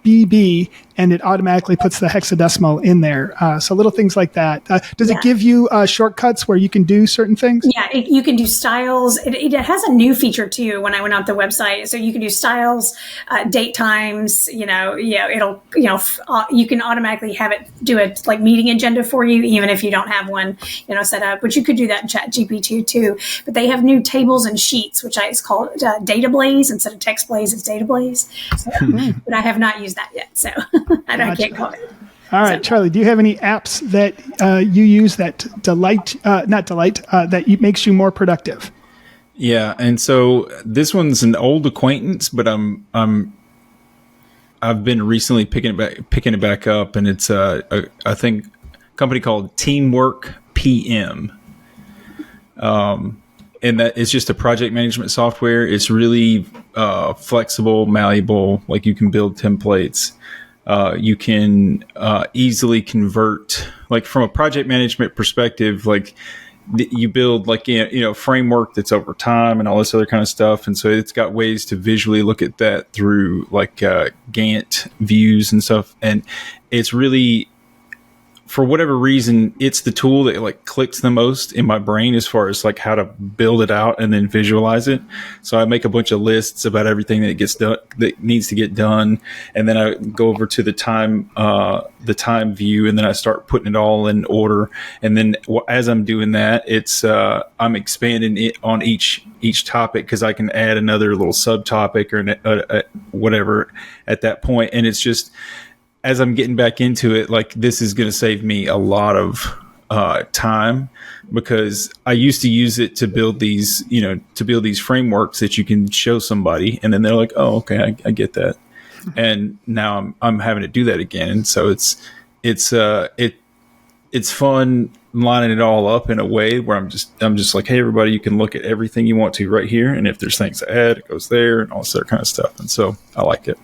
$BB, and it automatically puts the hexadecimal in there. So little things like that. Does it give you shortcuts where you can do certain things? Yeah, you can do styles. It has a new feature too when I went on the website. So you can do styles, date times, it'll, you can automatically have it do a like meeting agenda for you, even if you don't have one, set up, but you could do that in ChatGPT too. But they have new tables and sheets, which it's called DataBlaze instead of TextBlaze. It's DataBlaze. So, but I have not used that yet. So I can't call it. All right, Charlie, do you have any apps that you use that that makes you more productive? Yeah, and so this one's an old acquaintance, but I've been recently picking it back up, and it's I think a company called Teamwork PM. And that is just a project management software. It's really flexible, malleable. Like you can build templates. You can easily convert, like from a project management perspective, like you build like, framework that's over time and all this other kind of stuff. And so it's got ways to visually look at that through like Gantt views and stuff. And it's really, for whatever reason, it's the tool that like clicks the most in my brain as far as like how to build it out and then visualize it. So I make a bunch of lists about everything that gets done, that needs to get done. And then I go over to the time view, and then I start putting it all in order. And then as I'm doing that, it's, I'm expanding it on each topic, because I can add another little subtopic or whatever at that point. And it's just, as I'm getting back into it, like this is going to save me a lot of time, because I used to use it to build these, frameworks that you can show somebody, and then they're like, "Oh, okay, I get that." And now I'm having to do that again, and so it's fun lining it all up in a way where I'm just like, "Hey, everybody, you can look at everything you want to right here, and if there's things to add, it goes there, and all this other kind of stuff." And so I like it.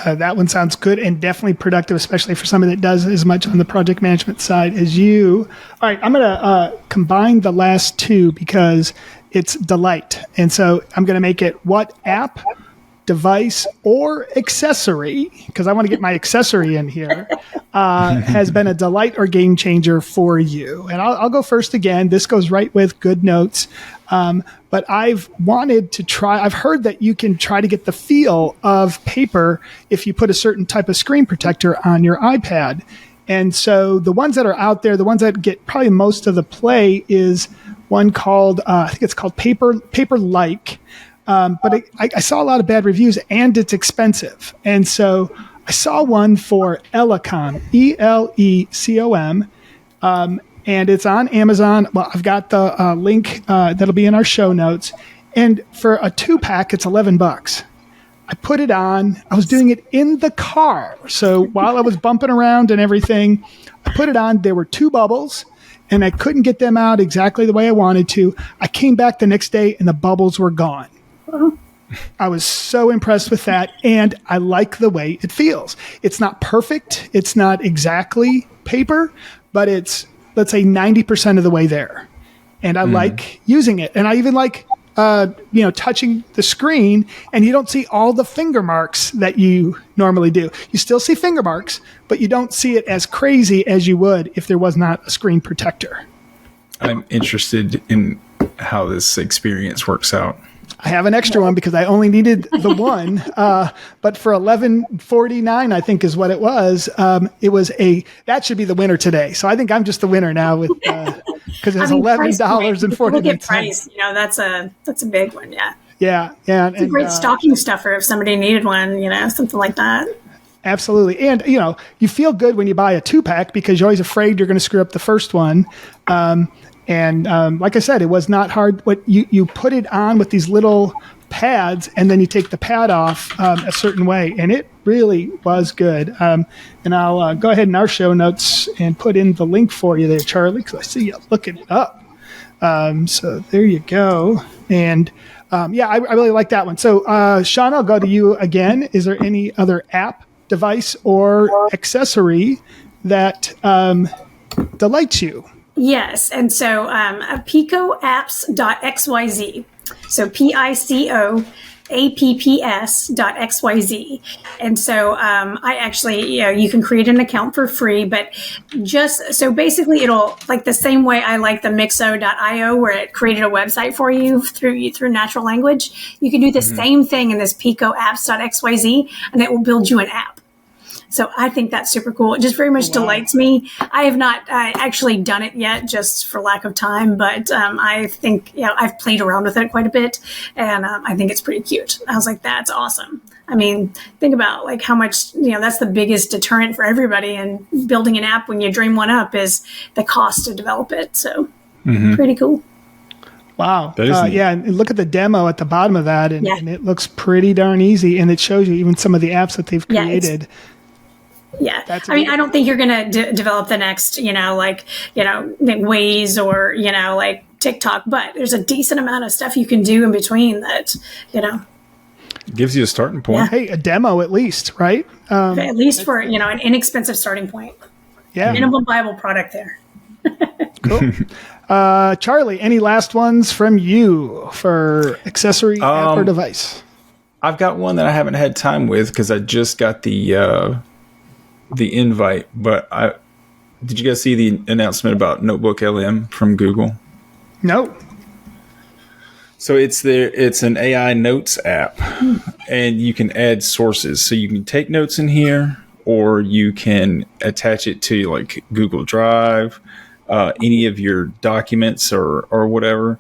That one sounds good and definitely productive, especially for somebody that does as much on the project management side as you. All right, I'm going to combine the last two because it's delight. And so I'm going to make it what app, device, or accessory, because I want to get my accessory in here, has been a delight or game changer for you. And I'll go first again. This goes right with GoodNotes. But I've wanted to try, I've heard that you can try to get the feel of paper if you put a certain type of screen protector on your iPad. And so the ones that are out there, the ones that get probably most of the play is one called, I think it's called Paper-like. But I saw a lot of bad reviews, and it's expensive. And so I saw one for Elecom, Elecom, and it's on Amazon. Well, I've got the link that'll be in our show notes. And for a 2-pack, it's $11. I put it on. I was doing it in the car. So while I was bumping around and everything, I put it on. There were 2 bubbles. and I couldn't get them out exactly the way I wanted to. I came back the next day and the bubbles were gone. I was so impressed with that, and I like the way it feels. It's not perfect. It's not exactly paper, but it's, let's say, 90% of the way there. And I like using it. And I even like, touching the screen, and you don't see all the finger marks that you normally do. You still see finger marks, but you don't see it as crazy as you would if there was not a screen protector. I'm interested in how this experience works out. I have an extra one because I only needed the one, but for $11.49, I think is what it was. That should be the winner today. So I think I'm just the winner now with because it's $11.49. Look at price. That's a big one. Yeah. Yeah, it's a great stocking stuffer if somebody needed one. Something like that. Absolutely, and you feel good when you buy a 2-pack because you're always afraid you're going to screw up the first one. And like I said, it was not hard. What you put it on with these little pads, and then you take the pad off a certain way, and it really was good. And I'll go ahead in our show notes and put in the link for you there, Charlie, because I see you looking it up. So there you go. And I really like that one. So Shauna, I'll go to you again. Is there any other app, device, or accessory that delights you? Yes, and so picoapps.xyz. So PICOAPPS.xyz. And so I actually, you can create an account for free, but so basically it'll, like the same way I like the Mixo.io where it created a website for you through natural language. You can do the same thing in this picoapps.xyz, and it will build you an app. So I think that's super cool. It just very much delights me. I have not actually done it yet just for lack of time, but I think, I've played around with it quite a bit, and I think it's pretty cute. I was like, that's awesome. I mean, think about like how much, that's the biggest deterrent for everybody, and building an app when you dream one up is the cost to develop it. So pretty cool. Wow. And look at the demo at the bottom of that, and it looks pretty darn easy, and it shows you even some of the apps that they've created. Yeah. I don't think you're going to develop the next, like Waze or, like TikTok, but there's a decent amount of stuff you can do in between that, Gives you a starting point. Yeah. Hey, a demo at least, right? At least for, an inexpensive starting point. Yeah. Minimum viable product there. Cool. Charlie, any last ones from you for accessory app or device? I've got one that I haven't had time with because I just got the invite, but did you guys see the announcement about Notebook LM from Google? No. So it's an AI notes app, and you can add sources. So you can take notes in here, or you can attach it to like Google Drive, any of your documents or whatever,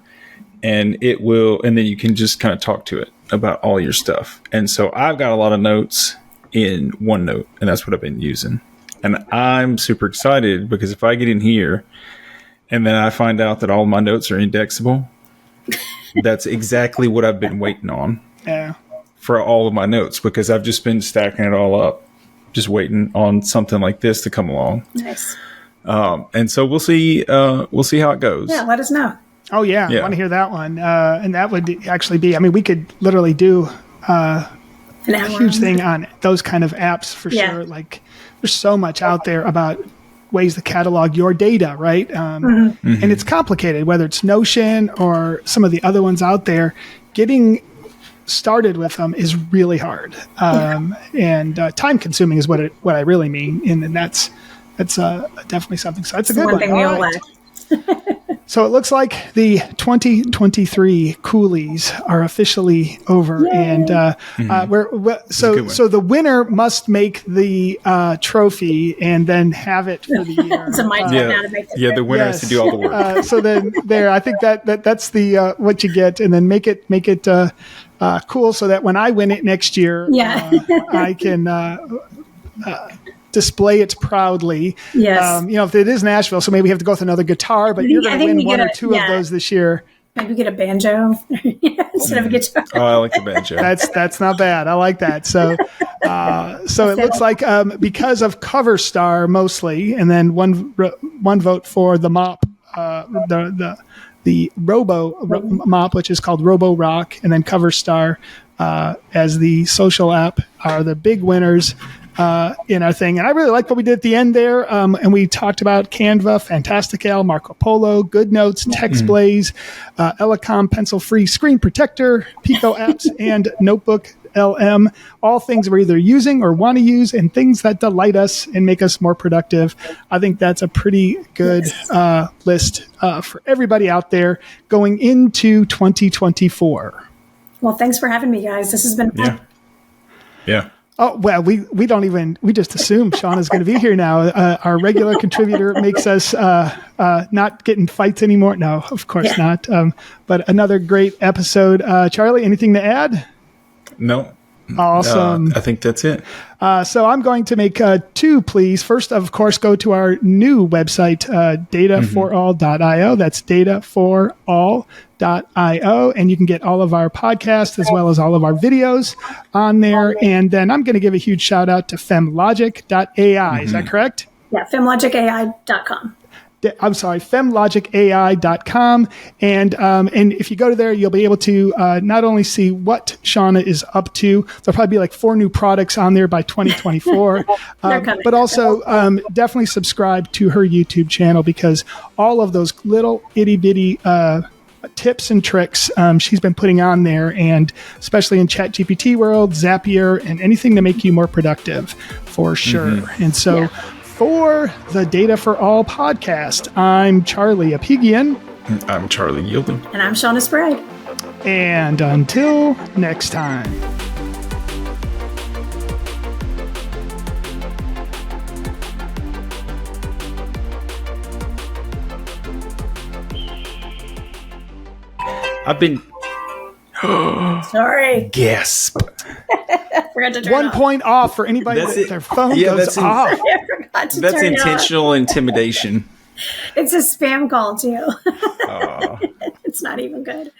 and then you can just kind of talk to it about all your stuff. And so I've got a lot of notes in OneNote, and that's what I've been using. And I'm super excited because if I get in here and then I find out that all my notes are indexable, that's exactly what I've been waiting on for all of my notes, because I've just been stacking it all up, just waiting on something like this to come along. Nice. And so we'll see how it goes. Yeah, let us know. Oh yeah. I want to hear that one. And that would actually be, we could literally do a huge thing on those kind of apps for sure. Like there's so much out there about ways to catalog your data, right? And it's complicated, whether it's Notion or some of the other ones out there. Getting started with them is really hard, and time consuming is what I really mean. And that's definitely something. So that's a good one. Thing we all lack. So it looks like the 2023 Coolies are officially over. Yay. And so the winner must make the trophy and then have it for the year. So my job now to make the the winner has to do all the work. So then I think that's the what you get, and then make it cool so that when I win it next year, I can display it proudly. Yes. If it is Nashville, so maybe we have to go with another guitar, but you're going to win one or two of those this year. Maybe get a banjo instead of a guitar. Oh, I like the banjo. That's not bad. I like that. So it looks like because of Coverstar mostly, and then one vote for the mop the Robo mop, which is called Roborock, and then Coverstar as the social app are the big winners in our thing. And I really like what we did at the end there. And we talked about Canva, Fantastical, Marco Polo, GoodNotes, TextBlaze, Elecom pencil-free screen protector, Pico apps, and Notebook LM, all things we're either using or want to use, and things that delight us and make us more productive. I think that's a pretty good list for everybody out there going into 2024. Well, thanks for having me, guys. This has been fun. Yeah. Oh, well, we just assume Shauna's going to be here now. Our regular contributor makes us not get in fights anymore. No, of course not. But another great episode. Charlie, anything to add? No. Awesome. I think that's it. So I'm going to make two pleas. First, of course, go to our new website, dataforall.io. That's dataforall.io. And you can get all of our podcasts as well as all of our videos on there. And then I'm going to give a huge shout out to femlogic.ai. Is that correct? Yeah, femlogicai.com. I'm sorry, femlogicai.com. And if you go to there, you'll be able to not only see what Shauna is up to, there'll probably be like 4 new products on there by 2024, but also definitely subscribe to her YouTube channel, because all of those little itty bitty tips and tricks she's been putting on there, and especially in ChatGPT world, Zapier, and anything to make you more productive for sure. And so for the Data for All podcast, I'm Charlie Apigian. I'm Charlie Yielding. And I'm Shauna Sprague. And until next time. I've been... Sorry. Gasp. Forgot to turn 1 off. point off for anybody that their phone goes off. I forgot to That's turn it off. intentional intimidation. It's a spam call, too. It's not even good.